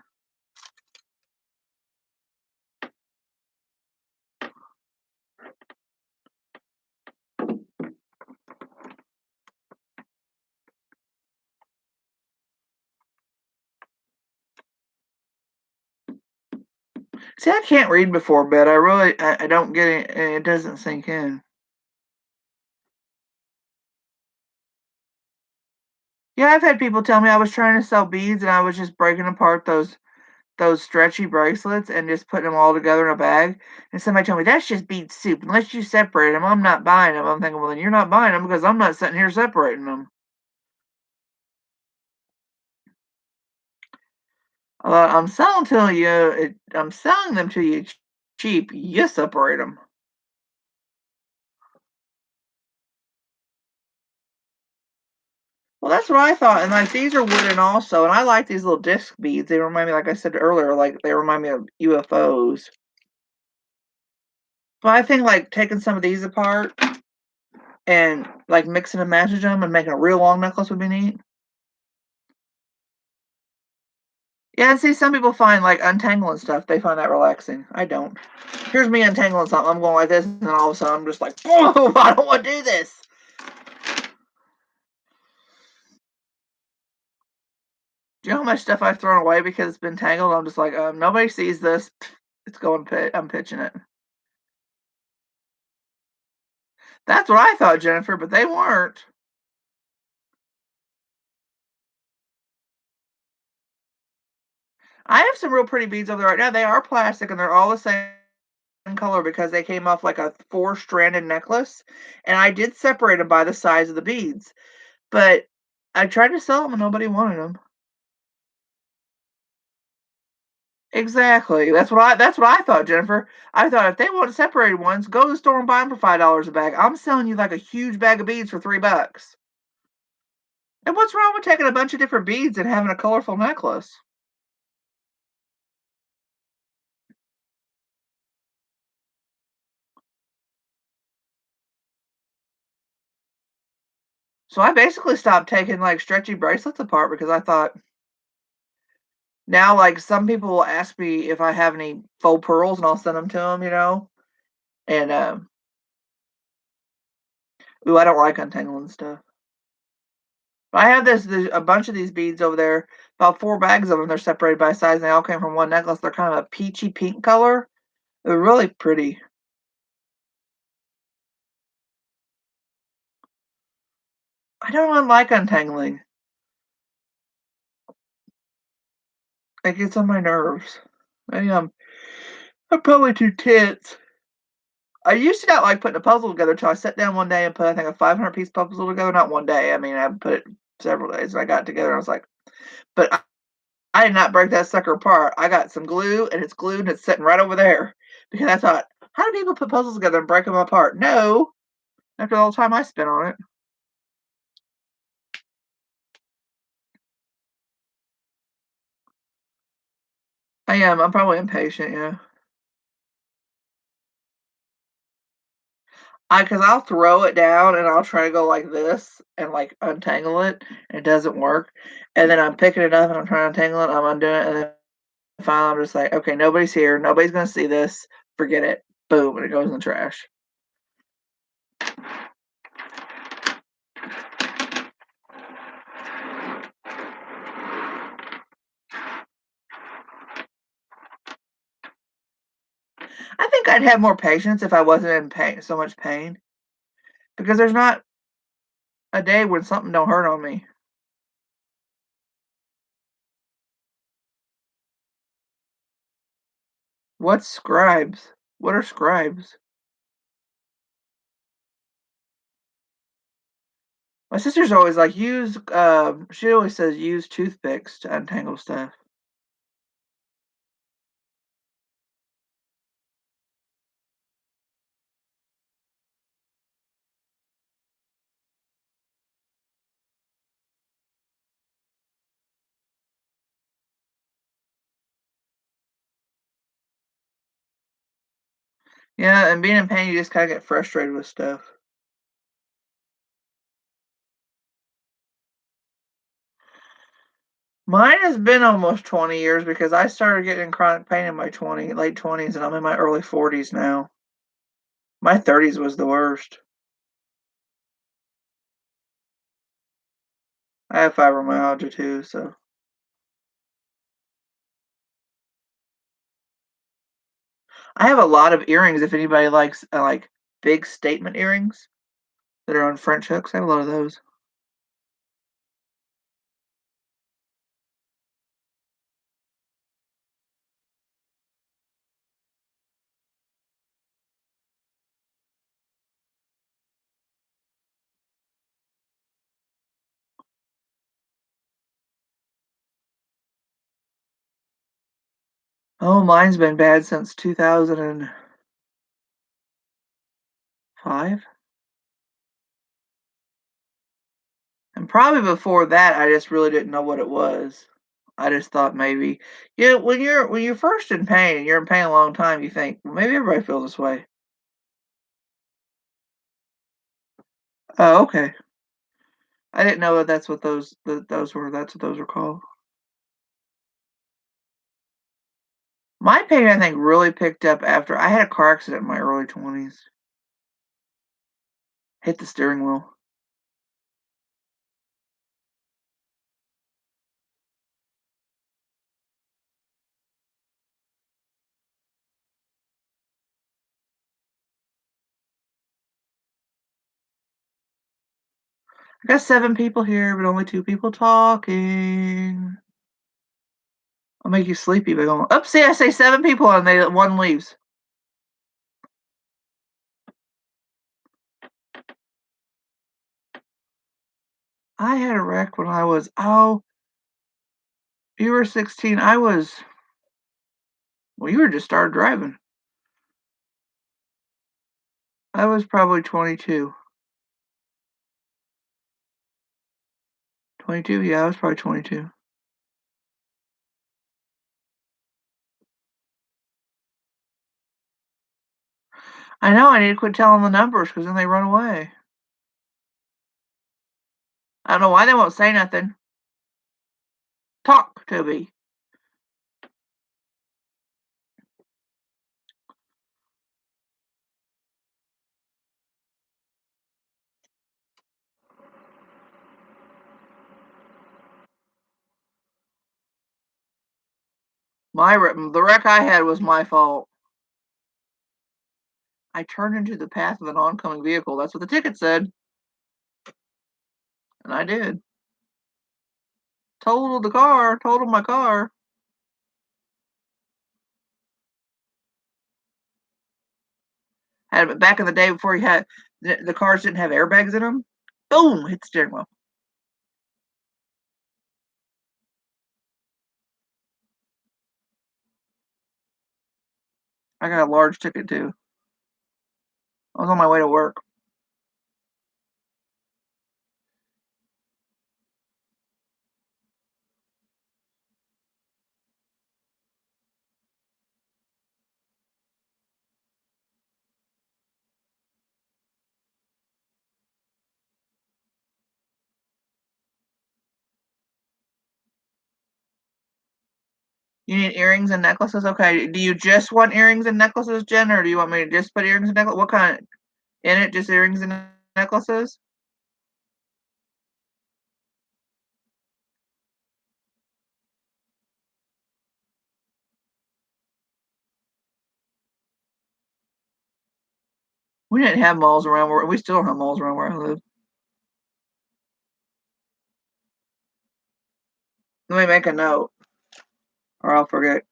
See, I can't read before bed. I don't get it. It doesn't sink in. Yeah, I've had people tell me I was trying to sell beads and I was just breaking apart those stretchy bracelets and just putting them all together in a bag. And somebody told me that's just bead soup. Unless you separate them, I'm not buying them. I'm thinking, well, then you're not buying them because I'm not sitting here separating them. I'm selling to you. I'm selling them to you cheap. You separate them. Well, that's what I thought. And like these are wooden also, and I like these little disc beads. They remind me, like I said earlier, like they remind me of UFOs. But I think like taking some of these apart and like mixing and matching them and making a real long necklace would be neat. Yeah, and see, some people find like untangling stuff. They find that relaxing. I don't. Here's me untangling something. I'm going like this, and then all of a sudden I'm just like, whoa! I don't want to do this. Do you know how much stuff I've thrown away because it's been tangled? I'm just like, nobody sees this. It's going pit. I'm pitching it. That's what I thought, Jennifer, but they weren't. I have some real pretty beads over there right now. They are plastic and they're all the same color because they came off like a four-stranded necklace. And I did separate them by the size of the beads, but I tried to sell them and nobody wanted them. Exactly. That's what I thought, Jennifer. I thought if they want separated ones, go to the store and buy them for $5 a bag. I'm selling you like a huge bag of beads for $3. And what's wrong with taking a bunch of different beads and having a colorful necklace? So I basically stopped taking like stretchy bracelets apart because I thought now like some people will ask me if I have any faux pearls and I'll send them to them. And ooh, I don't like untangling stuff. But I have this a bunch of these beads over there, about 4 bags of them. They're separated by size. And they all came from one necklace. They're kind of a peachy pink color. They're really pretty. I don't like untangling. It gets on my nerves. Maybe I'm probably too tense. I used to not like putting a puzzle together until I sat down one day and put, I think, a 500-piece puzzle together. Not one day. I mean, I put it several days. And I got it together and I was like, but I did not break that sucker apart. I got some glue and it's glued and it's sitting right over there because I thought, how do people put puzzles together and break them apart? No, after all the time I spent on it. I am. I'm probably impatient. Yeah. Because I'll throw it down and I'll try to go like this and like untangle it. And it doesn't work. And then I'm picking it up and I'm trying to untangle it. I'm undoing it. And then finally I'm just like, okay, nobody's here. Nobody's going to see this. Forget it. Boom. And it goes in the trash. I think I'd have more patience if I wasn't in pain, so much pain. Because there's not A day when something don't hurt on me. What's scribes? What are scribes? My sister's always like, use, she always says, use toothpicks to untangle stuff. Yeah, and being in pain, you just kind of get frustrated with stuff. Mine has been almost 20 years because I started getting chronic pain in my late 20s, and I'm in my early 40s now. My 30s was the worst. I have fibromyalgia too, so I have a lot of earrings. If anybody likes like big statement earrings that are on French hooks, I have a lot of those. Oh, mine's been bad since 2005. And probably before that, I just really didn't know what it was. I just thought maybe, yeah, when you're first in pain and you're in pain a long time, you think, well, maybe everybody feels this way. Oh, okay. I didn't know that that's what those were. That's what those were called. My pain, I think, really picked up after I had a car accident in my early 20s. Hit the steering wheel. I got 7 people here, but only 2 people talking. I'll make you sleepy by going, "Oopsie, I say 7 people and they one leaves." I had a wreck when I was you were 16, well, you were just started driving. I was probably 22. 22? Yeah, I was probably 22. I know, I need to quit telling the numbers because then they run away. I don't know why they won't say nothing. Talk to me. The wreck I had was my fault. I turned into the path of an oncoming vehicle. That's what the ticket said, and I did. Totaled my car. Had it back in the day before you had the cars didn't have airbags in them. Boom, hit the steering wheel. I got a large ticket too. I was on my way to work. You need earrings and necklaces? Okay. Do you just want earrings and necklaces, Jen, or do you want me to just put earrings and necklaces? What kind in it? Just earrings and necklaces? We didn't have malls around where we still don't have malls around where I live. Let me make a note, or I'll forget.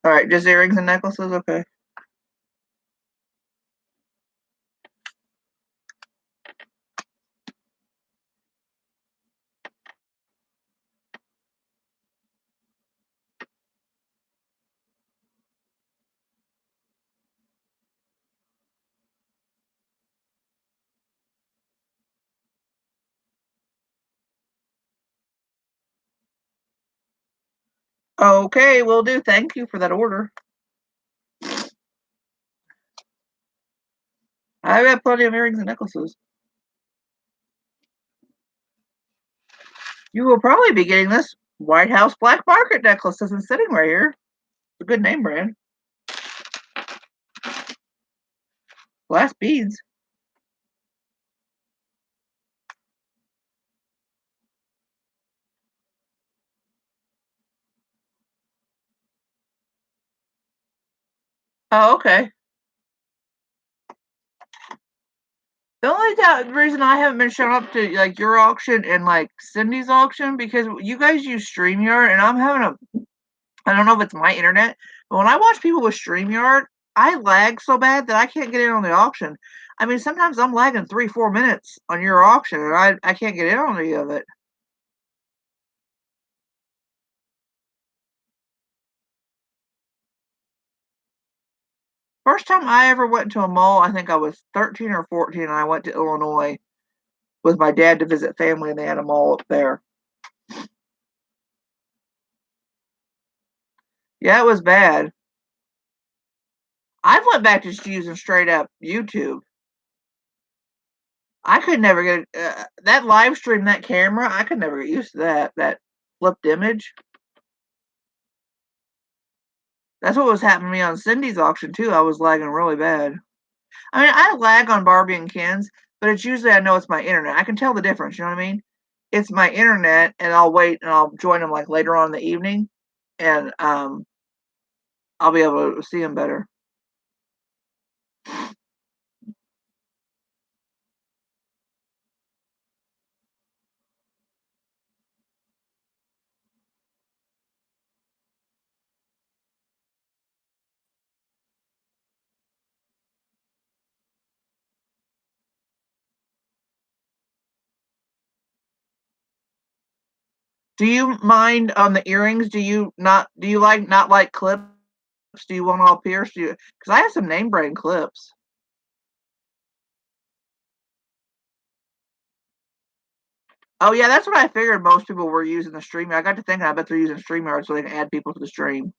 All right, just earrings and necklaces? Okay. Okay, will do. Thank you for that order. I have plenty of earrings and necklaces. You will probably be getting this White House Black Market necklace that's sitting right here. It's a good name brand. Glass beads. Oh, okay. The only reason I haven't been showing up to like your auction and like Cindy's auction because you guys use StreamYard and I'm having I don't know if it's my internet, but when I watch people with StreamYard, I lag so bad that I can't get in on the auction. I mean, sometimes I'm lagging 3, 4 minutes on your auction and I can't get in on any of it. First time I ever went to a mall, I think I was 13 or 14, and I went to Illinois with my dad to visit family, and they had a mall up there. Yeah, it was bad. I've went back to just using straight up YouTube. I could never get that live stream, that camera. I could never get used to that flipped image. That's what was happening to me on Cindy's auction too. I was lagging really bad. I mean, I lag on Barbie and Ken's, but it's usually I know it's my internet. I can tell the difference. You know what I mean? It's my internet, and I'll wait and I'll join them like later on in the evening, and I'll be able to see them better. Do you mind on the earrings? Do you not? Do you like not like clips? Do you want all pierced? Do you? Because I have some name brand clips. Oh yeah, that's what I figured. Most people were using the stream. I got to thinking, I bet they're using StreamYard so they can add people to the stream.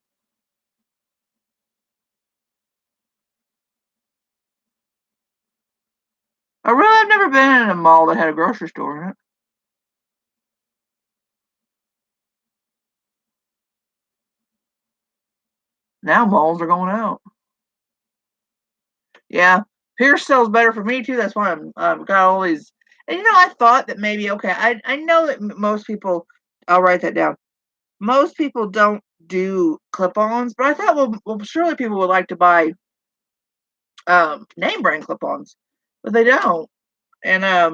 I really have never been in a mall that had a grocery store in it. Now malls are going out. Yeah, Pierce sells better for me too. That's why I've got all these. And I thought that maybe okay. I know that most people. I'll write that down. Most people don't do clip-ons, but I thought well surely people would like to buy name brand clip-ons, but they don't. And I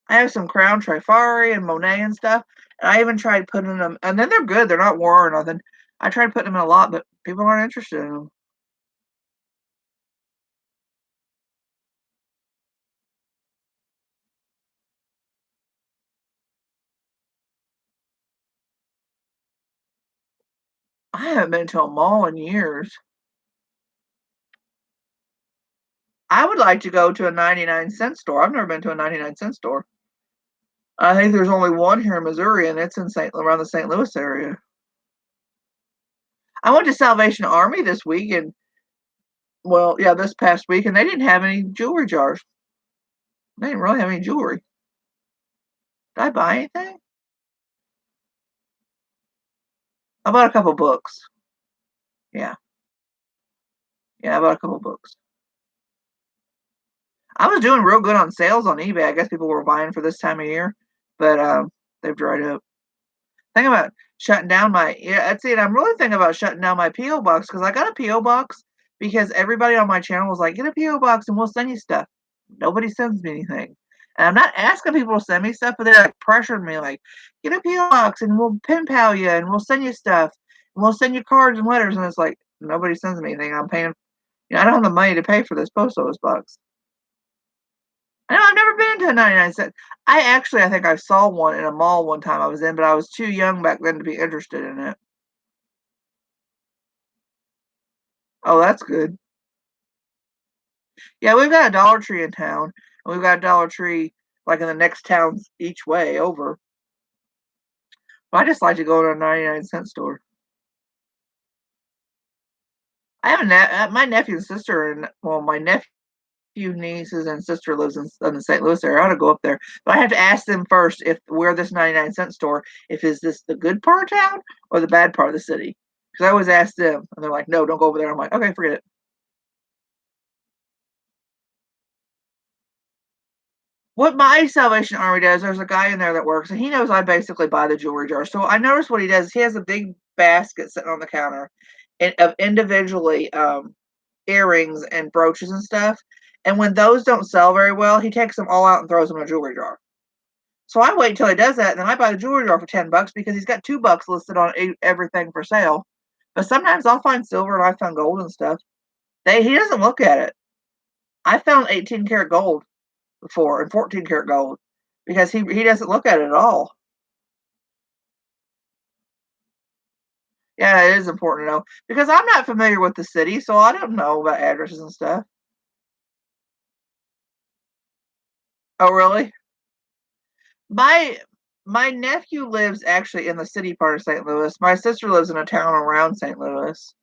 have some Crown Trifari and Monet and stuff. And I even tried putting them, and then they're good. They're not war or nothing. I tried putting them in a lot, but people aren't interested in them. I haven't been to a mall in years. I would like to go to a 99-cent store. I've never been to a 99-cent store. I think there's only one here in Missouri, and it's in around the St. Louis area. I went to Salvation Army this week, and well, yeah, this past week, and they didn't have any jewelry jars. They didn't really have any jewelry. Did I buy anything? I bought a couple books. Yeah, yeah, I bought a couple books. I was doing real good on sales on eBay. I guess people were buying for this time of year, but they've dried up. Think about shutting down my yeah. That's it. I'm really thinking about shutting down my PO box because I got a PO box because everybody on my channel was like, "Get a PO box and we'll send you stuff." Nobody sends me anything, And I'm not asking people to send me stuff, but they're like pressuring me, like, get a PO box and we'll pen pal you and we'll send you stuff and we'll send you cards and letters. And it's like nobody sends me anything. I'm paying. I don't have the money to pay for this post office box. I know I've never been to a 99 cent. I think I saw one in a mall one time I was in, but I was too young back then to be interested in it. Oh, that's good. Yeah, we've got a Dollar Tree in town, and we've got a Dollar Tree like in the next towns each way over. But I just like to go to a 99 cent store. I have my nephew and sister, and well, my nephew, nieces, and sister lives in the St. Louis area. I ought to go up there, but I have to ask them first if where this 99 cent store, if is this the good part of town or the bad part of the city? Because I always ask them, and they're like, "No, don't go over there." I'm like, "Okay, forget it." What my Salvation Army does, there's a guy in there that works, and he knows I basically buy the jewelry jar. So I noticed what he does. He has a big basket sitting on the counter of individually earrings and brooches and stuff. And when those don't sell very well, he takes them all out and throws them in a jewelry jar. So I wait until he does that, and then I buy the jewelry jar for $10 because he's got $2 listed on everything for sale. But sometimes I'll find silver and I found gold and stuff. He doesn't look at it. I found 18 karat gold before and 14 karat gold because he doesn't look at it at all. Yeah, it is important to know because I'm not familiar with the city, so I don't know about addresses and stuff. Oh, really? My my nephew lives actually in the city part of St. Louis. My sister lives in a town around St. Louis.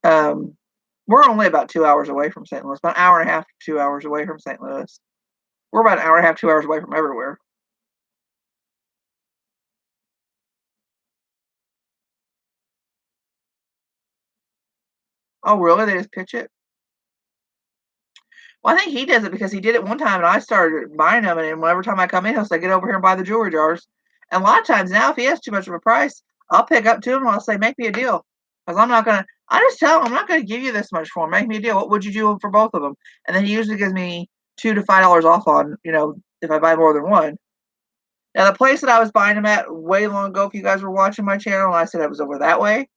Um, we're only about 2 hours away from St. Louis, about an hour and a half, 2 hours away from St. Louis. We're about an hour and a half, 2 hours away from everywhere. Oh, really? They just pitch it? Well, I think he does it because he did it one time, and I started buying them. And every time I come in, he'll say, "Get over here and buy the jewelry jars." And a lot of times now, if he has too much of a price, I'll pick up to him and I'll say, "Make me a deal," because I'm not gonna. I just tell him I'm not gonna give you this much for them. Make me a deal. What would you do for both of them? And then he usually gives me $2 to $5 off on if I buy more than one. Now the place that I was buying them at way long ago, if you guys were watching my channel, and I said I was over that way,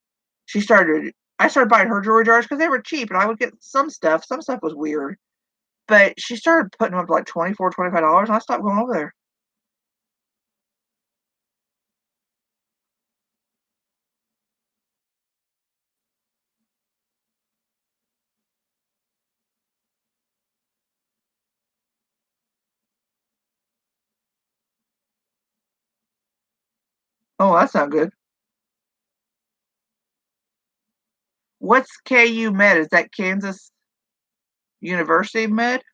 she started. I started buying her jewelry jars because they were cheap, and I would get some stuff. Some stuff was weird, but she started putting them up to like 24, $25, and I stopped going over there. Oh, that's not good. What's KU Med? Is that Kansas University Med? Is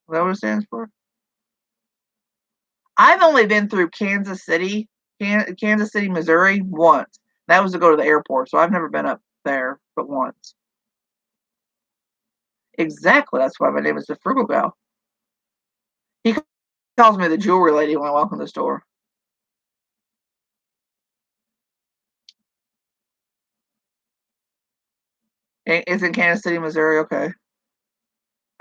that what it stands for? I've only been through Kansas City, Missouri once. That was to go to the airport, so I've never been up there but once. Exactly. That's why my name is the Frugal Gal. He calls me the jewelry lady when I walk in the store. It's in Kansas City, Missouri. Okay.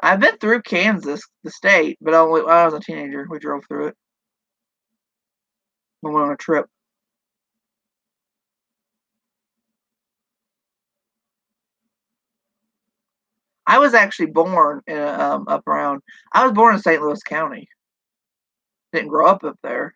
I've been through Kansas, the state, but only when I was a teenager. We drove through it. We went on a trip. I was actually born in up around. I was born in St. Louis County. Didn't grow up there.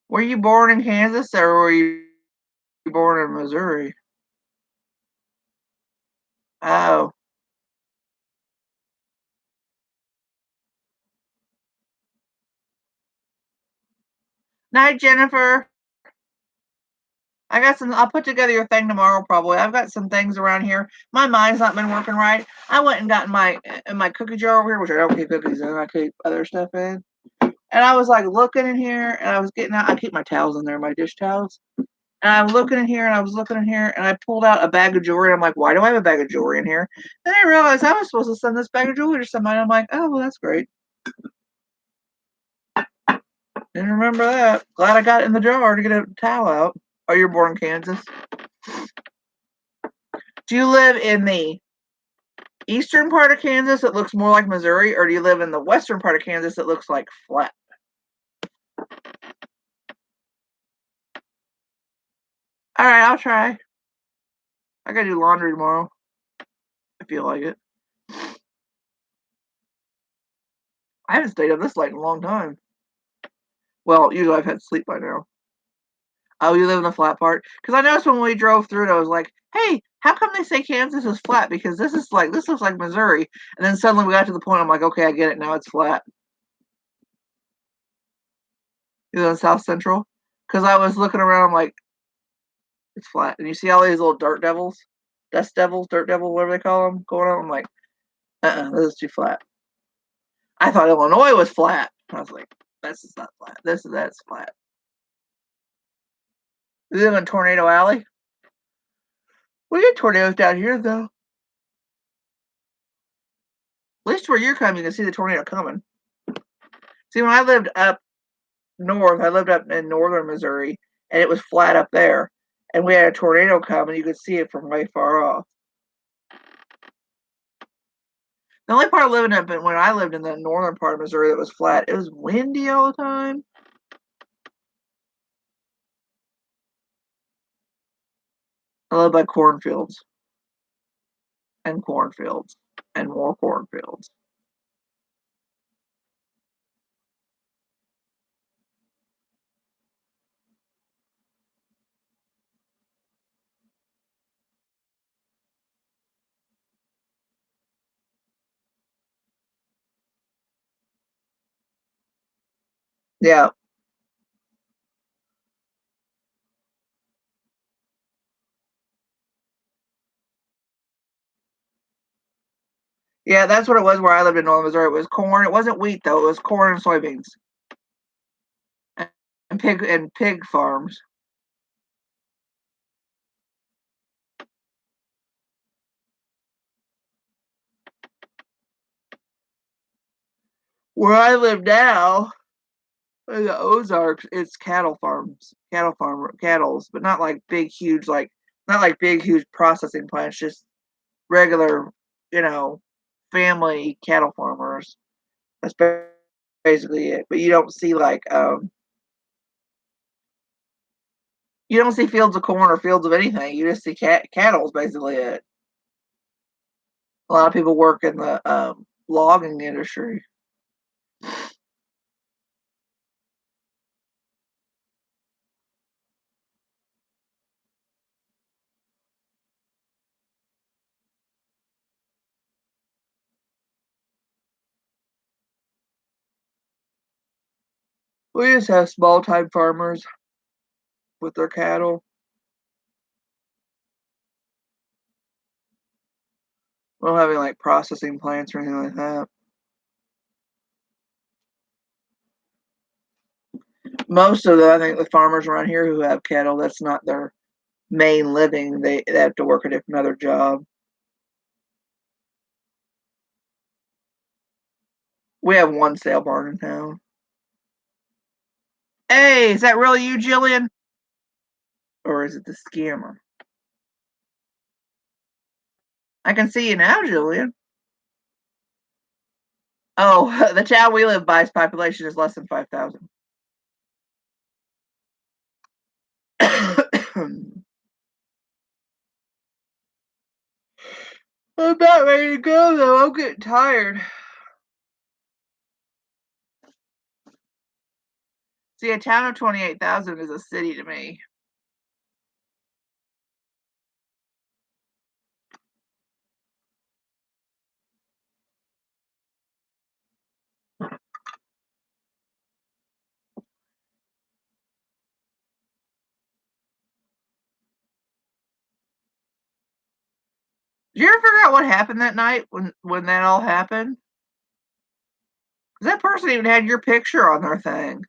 Were you born in Kansas or were you born in Missouri? Oh, night, Jennifer. I got some. I'll put together your thing tomorrow. Probably. I've got some things around here. My mind's not been working right. I went and got my cookie jar over here, which I don't keep cookies in. I keep other stuff in. And I was like looking in here, and I was getting out. I keep my towels in there, my dish towels. And I'm looking in here and I was looking in here and I pulled out a bag of jewelry. I'm like, why do I have a bag of jewelry in here? Then I realized I was supposed to send this bag of jewelry to somebody. I'm like, oh, well, that's great. Didn't remember that. Glad I got it in the jar to get a towel out. Oh, you're born in Kansas? Do you live in the eastern part of Kansas that looks more like Missouri, or do you live in the western part of Kansas that looks like flat? All right, I'll try. I gotta do laundry tomorrow. I feel like it. I haven't stayed up this late in a long time. Well, usually I've had sleep by now. Oh, you live in the flat part? Because I noticed when we drove through it, I was like, hey, how come they say Kansas is flat? Because this looks like Missouri. And then suddenly we got to the point, I'm like, okay, I get it. Now it's flat. You live in South Central? Because I was looking around, I'm like, it's flat. And you see all these little dirt devils, dust devils, dirt devil, whatever they call them, going on. I'm like, this is too flat. I thought Illinois was flat. I was like, this is not flat. That's flat. You live in Tornado Alley? We get tornadoes down here, though. At least where you're coming, you can see the tornado coming. See, when I lived up north, I lived up in northern Missouri, and it was flat up there. And we had a tornado come, and you could see it from way far off. The only part of living up when I lived in the northern part of Missouri that was flat, it was windy all the time. I live by cornfields and cornfields and more cornfields. Yeah. Yeah, that's what it was where I lived in northern Missouri. It was corn. It wasn't wheat though. It was corn and soybeans and pig farms. Where I live now, in the Ozarks, it's cattle farms, cattle's, but not like big, huge, not like big, huge processing plants. Just regular, you know, family cattle farmers. That's basically it. But you don't see fields of corn or fields of anything. You just see cattle's basically it. A lot of people work in the logging industry. We just have small time farmers with their cattle. We don't have any like processing plants or anything like that. Most of I think the farmers around here who have cattle, that's not their main living. They have to work at another job. We have one sale barn in town. Hey, is that really you, Jillian? Or is it the scammer? I can see you now, Jillian. Oh, the town we live by's population is less than 5,000. I'm about ready to go though. I'm getting tired. See, a town of 28,000 is a city to me. Did you ever figure out what happened that night when that all happened? 'Cause that person even had your picture on their thing.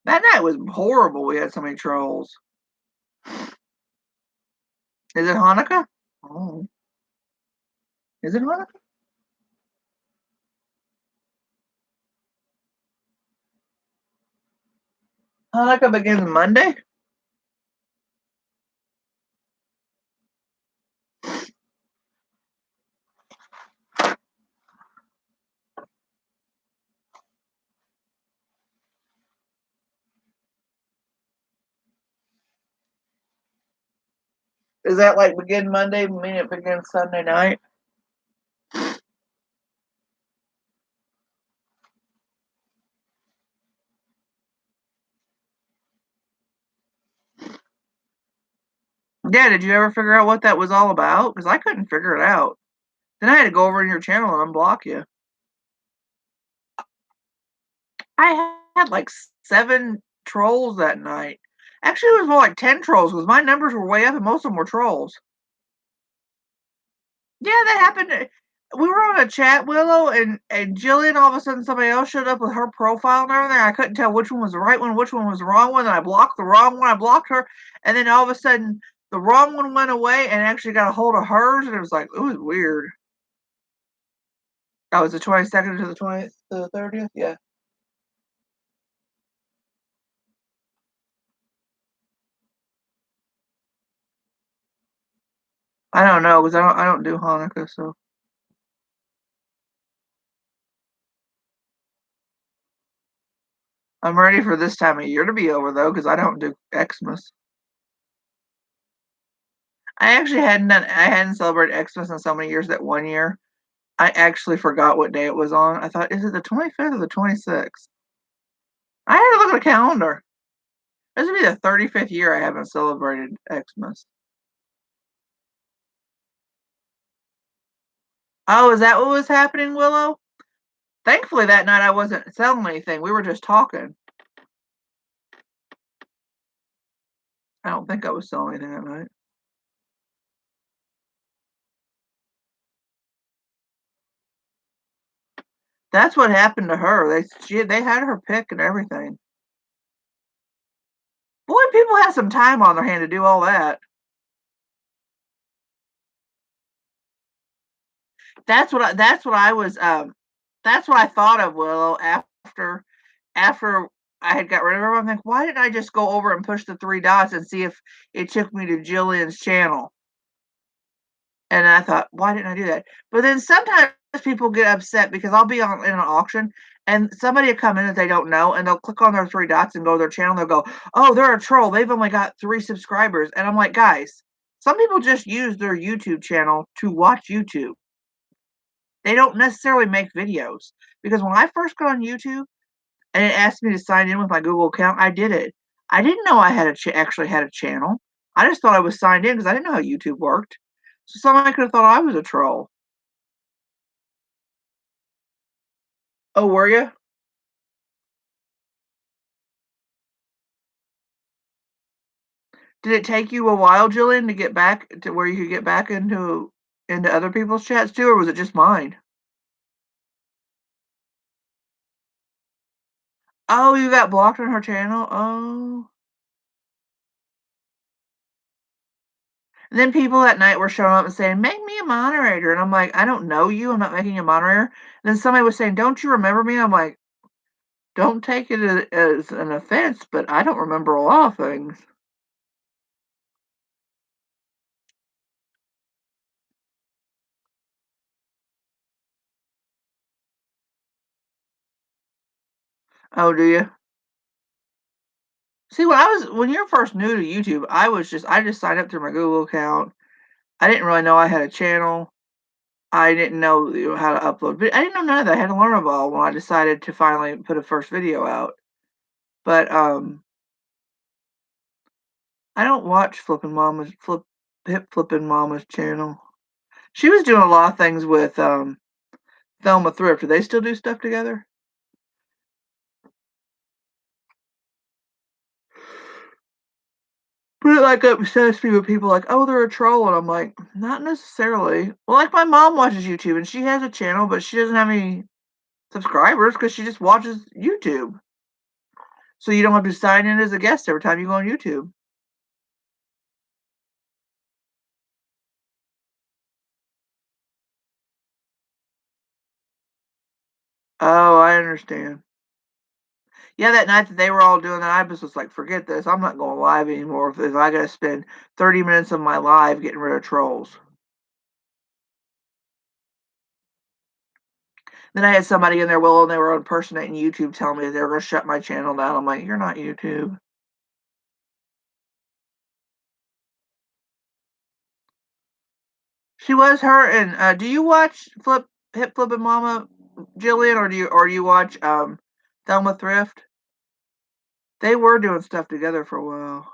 That night was horrible, we had so many trolls. Is it Hanukkah? Oh, is it Hanukkah? Hanukkah begins Monday? Is that like begin Monday, mean it begins Sunday night? Yeah, did you ever figure out what that was all about? Because I couldn't figure it out. Then I had to go over in your channel and unblock you. I had like 7 trolls that night. Actually, it was more like 10 trolls because my numbers were way up and most of them were trolls. Yeah, that happened. We were on a chat, Willow, and Jillian, all of a sudden, somebody else showed up with her profile and everything. I couldn't tell which one was the right one, which one was the wrong one. And I blocked the wrong one. I blocked her. And then all of a sudden, the wrong one went away and actually got a hold of hers. And it was like, it was weird. That was the 22nd to the 20th to the 30th? Yeah. I don't know because I don't do Hanukkah, so I'm ready for this time of year to be over though because I don't do Xmas. I hadn't celebrated Xmas in so many years that one year I actually forgot what day it was on. I thought, is it the 25th or the 26th? I had to look at the calendar. This would be the 35th year I haven't celebrated Xmas. Oh, is that what was happening, Willow? Thankfully, that night I wasn't selling anything. We were just talking. I don't think I was selling anything that night. That's what happened to her. They had her pick and everything. Boy, people have some time on their hand to do all that. That's what I thought of, Willow, after I had got rid of her. I'm like, why didn't I just go over and push the 3 dots and see if it took me to Jillian's channel? And I thought, why didn't I do that? But then sometimes people get upset because I'll be on in an auction and somebody will come in that they don't know and they'll click on their 3 dots and go to their channel. They'll go, oh, they're a troll. They've only got 3 subscribers. And I'm like, guys, some people just use their YouTube channel to watch YouTube. They don't necessarily make videos. Because when I first got on YouTube and it asked me to sign in with my Google account, I did it. I didn't know I had actually had a channel. I just thought I was signed in because I didn't know how YouTube worked. So somebody could have thought I was a troll. Oh, were you? Did it take you a while, Jillian, to get back to where you could get back into other people's chats too, or was it just mine? Oh, you got blocked on her channel? Oh. And then people that night were showing up and saying, "Make me a moderator." And I'm like, "I don't know you. I'm not making you a moderator." And then somebody was saying, "Don't you remember me?" I'm like, "Don't take it as an offense, but I don't remember a lot of things." Oh, do you? See, when you're first new to YouTube, I just signed up through my Google account. I didn't really know I had a channel. I didn't know, how to upload I didn't know none of that. I had to learn it all when I decided to finally put a first video out. But, I don't watch Hip Flippin' Mama's channel. She was doing a lot of things with, Thelma Thrift. Do they still do stuff together? But it, like, obsessed me with people like, "Oh, they're a troll," and I'm like, "Not necessarily." Well, like, my mom watches YouTube, and she has a channel, but she doesn't have any subscribers because she just watches YouTube. So you don't have to sign in as a guest every time you go on YouTube. Oh, I understand. Yeah, that night that they were all doing that, I was just like, "Forget this. I'm not going live anymore if I gotta spend 30 minutes of my live getting rid of trolls." Then I had somebody in there, Will, and they were impersonating YouTube, telling me they were gonna shut my channel down. I'm like, "You're not YouTube." She was her and, do you watch Hip Flippin' Mama, Jillian, or do you watch, Thelma Thrift? They were doing stuff together for a while.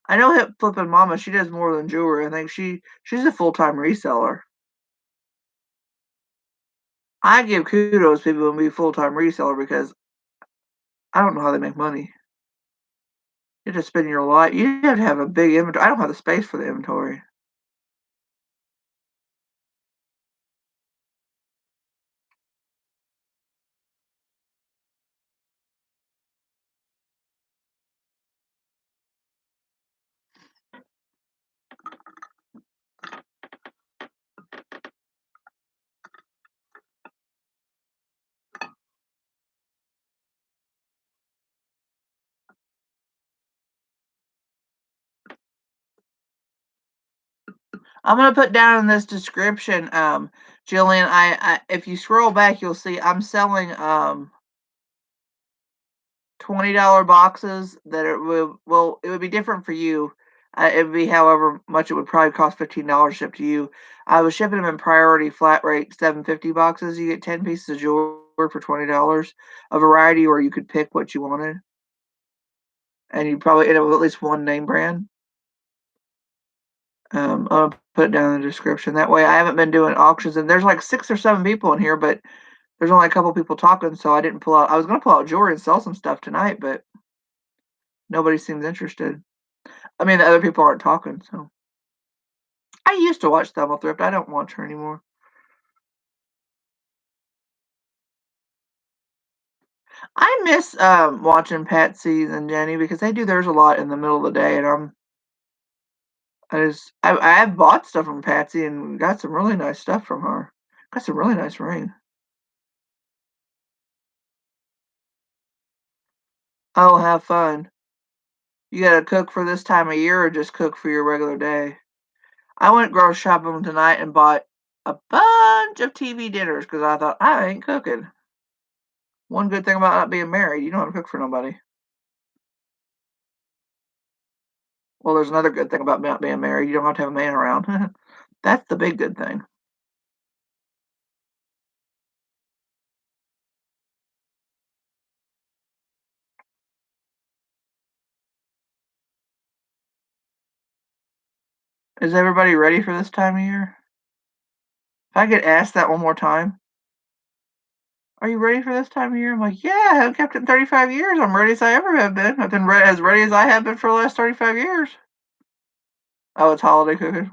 I know Hip Flippin' Mama, she does more than jewelry. I think she's a full-time reseller. I give kudos to people who be full-time reseller because I don't know how they make money. You have to spend your life you have to have a big inventory. I don't have the space for the inventory. I'm gonna put down in this description, Jillian, I if you scroll back, you'll see I'm selling, $20 boxes that it would be different for you. It would be however much it would probably cost $15 to ship to you. I was shipping them in priority flat rate 750 boxes. You get 10 pieces of jewelry for $20, a variety where you could pick what you wanted, and you probably end up with at least one name brand. I'll put it down in the description. That way, I haven't been doing auctions, and there's like 6 or 7 people in here, but there's only a couple people talking, so I didn't pull out. I was gonna pull out jewelry and sell some stuff tonight, but nobody seems interested. I mean, the other people aren't talking, so. I used to watch Thelma Thrift. I don't watch her anymore. I miss watching Patsy's and Jenny because they do theirs a lot in the middle of the day, and I have bought stuff from Patsy and got some really nice stuff from her. Got some really nice ring. Oh, have fun. You gotta cook for this time of year or just cook for your regular day? I went grocery shopping tonight and bought a bunch of TV dinners because I thought I ain't cooking. One good thing about not being married, you don't have to cook for nobody. Well, there's another good thing about not being married, you don't have to have a man around. That's the big good thing. Is everybody ready for this time of year? If I get asked that one more time, "Are you ready for this time of year?" I'm like, "Yeah, I've kept it 35 years. I'm ready as I ever have been. I've been as ready as I have been for the last 35 years." Oh, it's holiday cooking.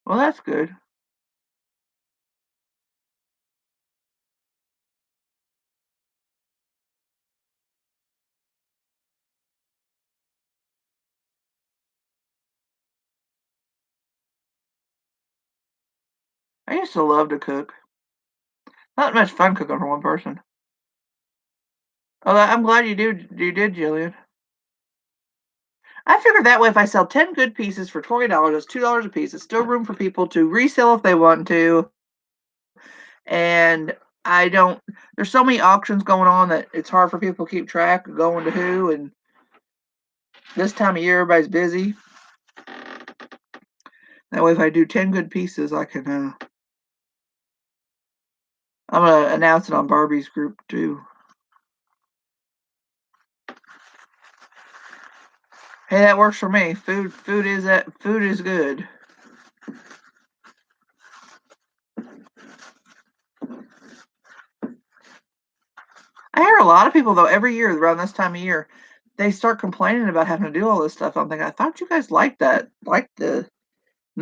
Well, that's good. I used to love to cook. Not much fun cooking for one person. Oh, I'm glad you did, Jillian. I figured that way if I sell 10 good pieces for $20, that's $2 a piece. It's still room for people to resell if they want to. And I don't there's so many auctions going on that it's hard for people to keep track of going to who, and this time of year everybody's busy. That way if I do 10 good pieces, I'm gonna announce it on Barbie's group too. Hey, that works for me. Food is good. I hear a lot of people though every year around this time of year they start complaining about having to do all this stuff. I'm thinking, I thought you guys liked that, and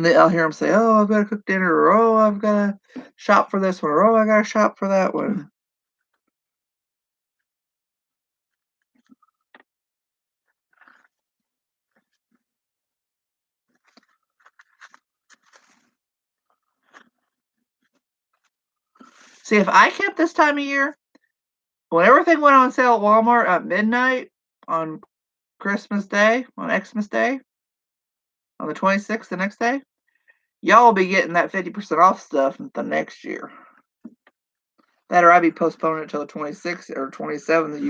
I'll hear them say, "Oh, I've got to cook dinner," or "Oh, I've got to shop for this one," or "Oh, I got to shop for that one." See, if I kept this time of year, when everything went on sale at Walmart at midnight on Christmas Day, on Xmas Day, on the 26th, the next day, y'all will be getting that 50% off stuff the next year. That or I'd be postponing it till the 26th or 27th that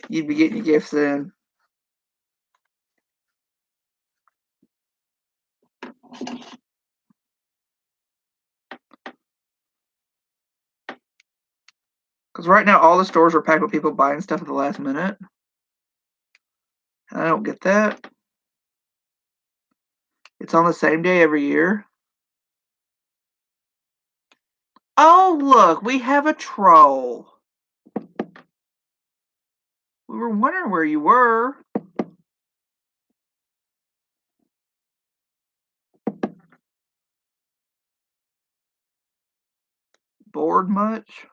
you'd be getting your gifts in. Because right now all the stores are packed with people buying stuff at the last minute. And I don't get that. It's on the same day every year. Oh, look, we have a troll. We were wondering where you were. Bored much?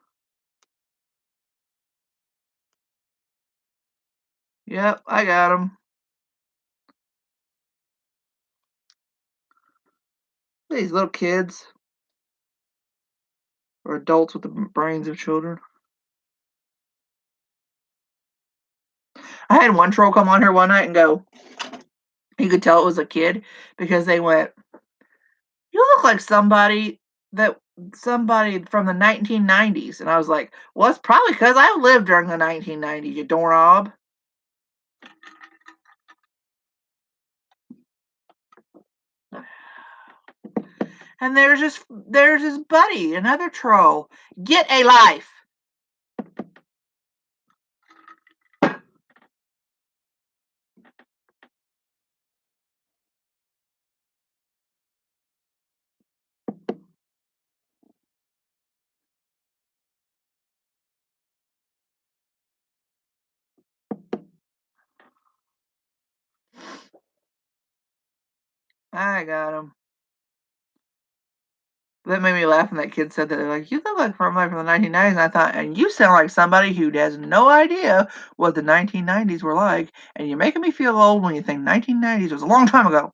Yep, I got him. These little kids or adults with the brains of children. I had one troll come on here one night and go, you could tell it was a kid because they went, "You look like somebody from the 1990s." And I was like, "Well, it's probably because I lived during the 1990s, you doorknob." And there's his buddy, another troll. Get a life. I got him. That made me laugh when that kid said that. They're like, "You look like from the 1990s." And I thought, and you sound like somebody who has no idea what the 1990s were like. And you're making me feel old when you think 1990s was a long time ago.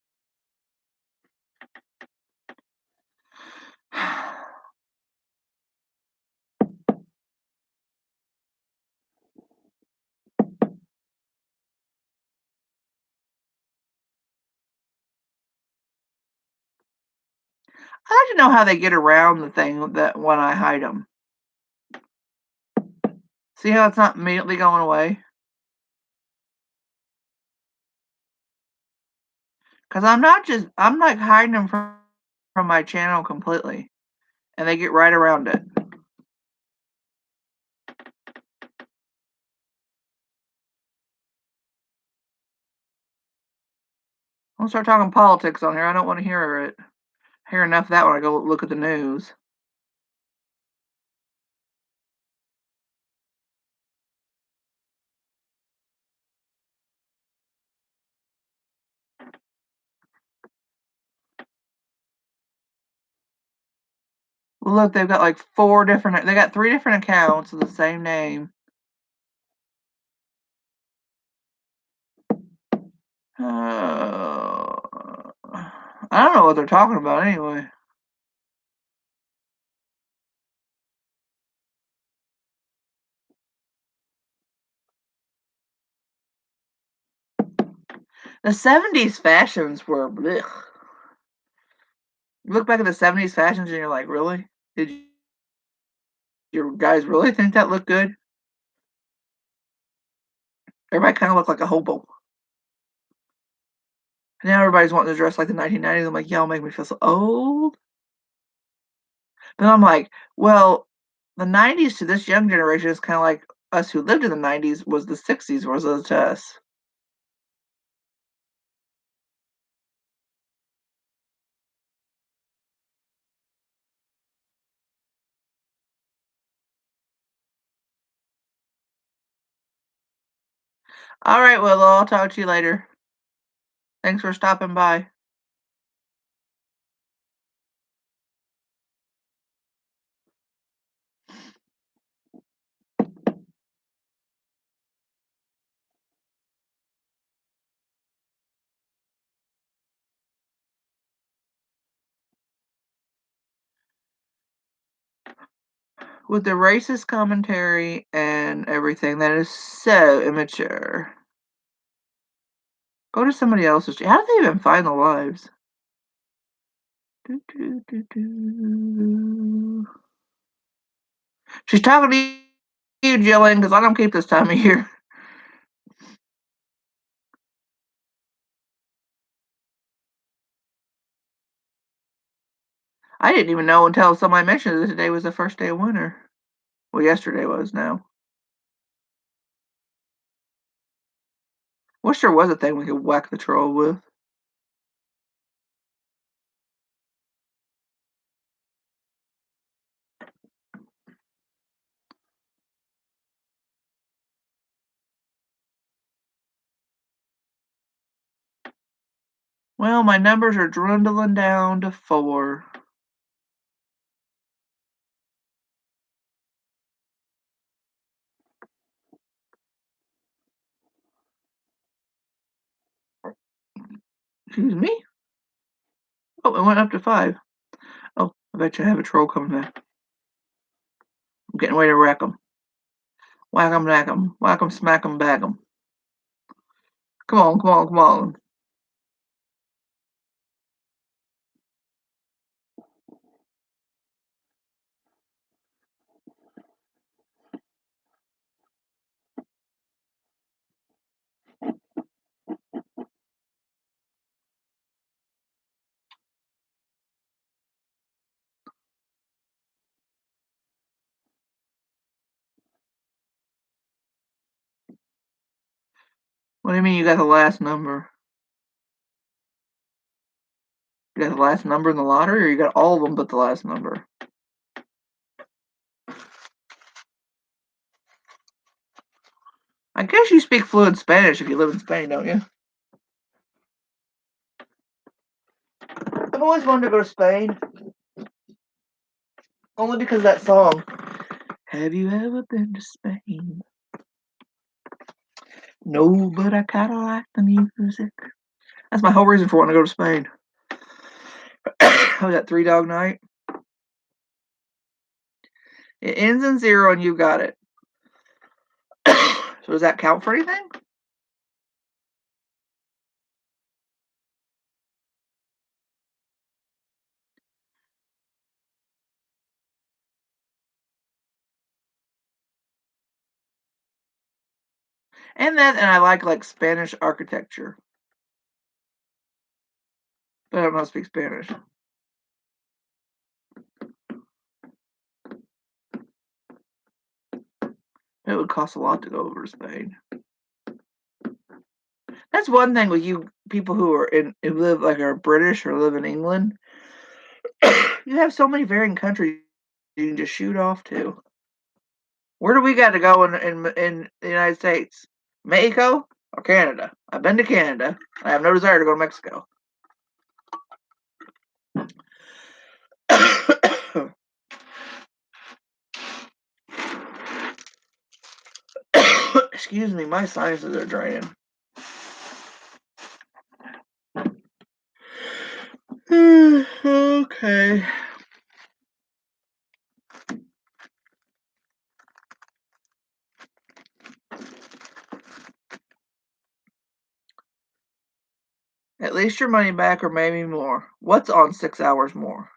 I like to know how they get around the thing that when I hide them. See how it's not immediately going away? Because I'm like hiding them from my channel completely. And they get right around it. I'll start talking politics on here. I don't want to hear it. I hear enough of that when I go look at the news. Look, they've got like they got 3 different accounts of the same name. I don't know what they're talking about anyway. The 70s fashions were blech. You look back at the 70s fashions and you're like, really? Did your guys really think that looked good? Everybody kind of looked like a hobo. Now everybody's wanting to dress like the 1990s. I'm like, y'all make me feel so old. But I'm like, well, the 90s to this young generation is kind of like us who lived in the 90s was the 60s was to us. All right, Willow, I'll talk to you later. Thanks for stopping by. With the racist commentary and everything, that is so immature. Go to somebody else's. How do they even find the lives? Do, do, do, do. She's talking to you, Jillian, because I don't keep this time of year. I didn't even know until somebody mentioned that today was the first day of winter. Well, yesterday was now. Wish there was a thing we could whack the troll with. Well, my numbers are dwindling down to 4. Excuse me? Oh, it went up to 5. Oh, I bet you I have a troll coming back. I'm getting ready to wreck them. Whack 'em, knack 'em. Whack 'em, smack 'em, bag 'em. Come on, come on, come on. What do you mean you got the last number? You got the last number in the lottery, or you got all of them but the last number? I guess you speak fluent Spanish if you live in Spain, don't you? I've always wanted to go to Spain. Only because of that song. Have you ever been to Spain? No, but I kinda like the music. That's my whole reason for wanting to go to Spain. Was that 3 Dog Night? It ends in 0 and you got it. So does that count for anything? And I like Spanish architecture, but I don't know how to speak Spanish. It would cost a lot to go over to Spain. That's one thing with you people who live are British or live in England. You have so many varying countries you can just shoot off to. Where do we got to go in the United States? Mexico or Canada? I've been to Canada. I have no desire to go to Mexico. Excuse me, my sinuses are draining. Okay. At least your money back or maybe more. What's on 6 hours more?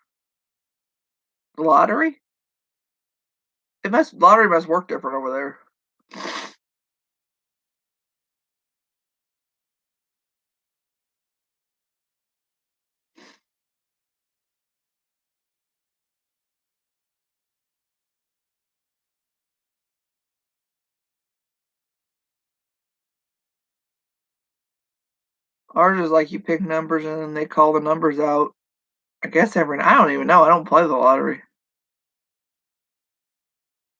The lottery? Lottery must work different over there. Ours is like you pick numbers and then they call the numbers out. I guess I don't even know. I don't play the lottery.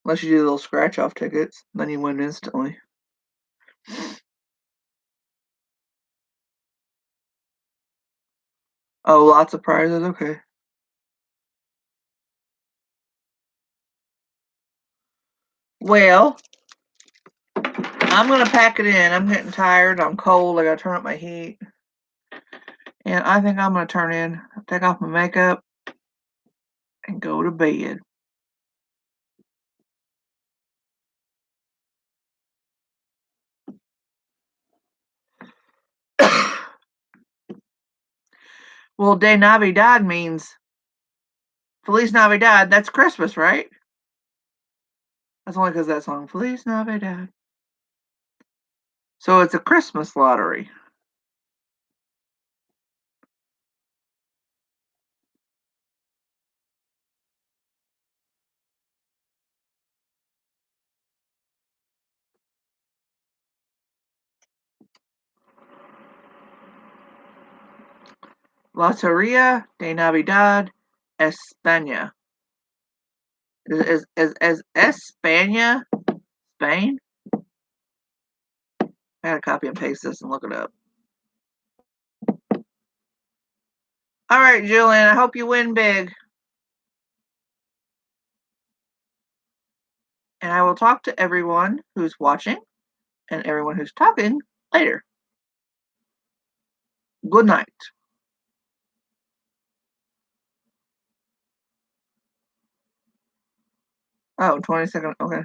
Unless you do little scratch off tickets, then you win instantly. Oh, lots of prizes. Okay. Well, I'm gonna pack it in. I'm getting tired. I'm cold. I gotta turn up my heat. And I think I'm gonna turn in, take off my makeup, and go to bed. Well, De Navidad means Feliz Navidad. That's Christmas, right? That's only because that song, Feliz Navidad. So it's a Christmas lottery. Loteria de Navidad España. Is España Spain? I gotta copy and paste this and look it up. All right, Julian, I hope you win big. And I will talk to everyone who's watching and everyone who's talking later. Good night. Oh, 20 seconds. Okay.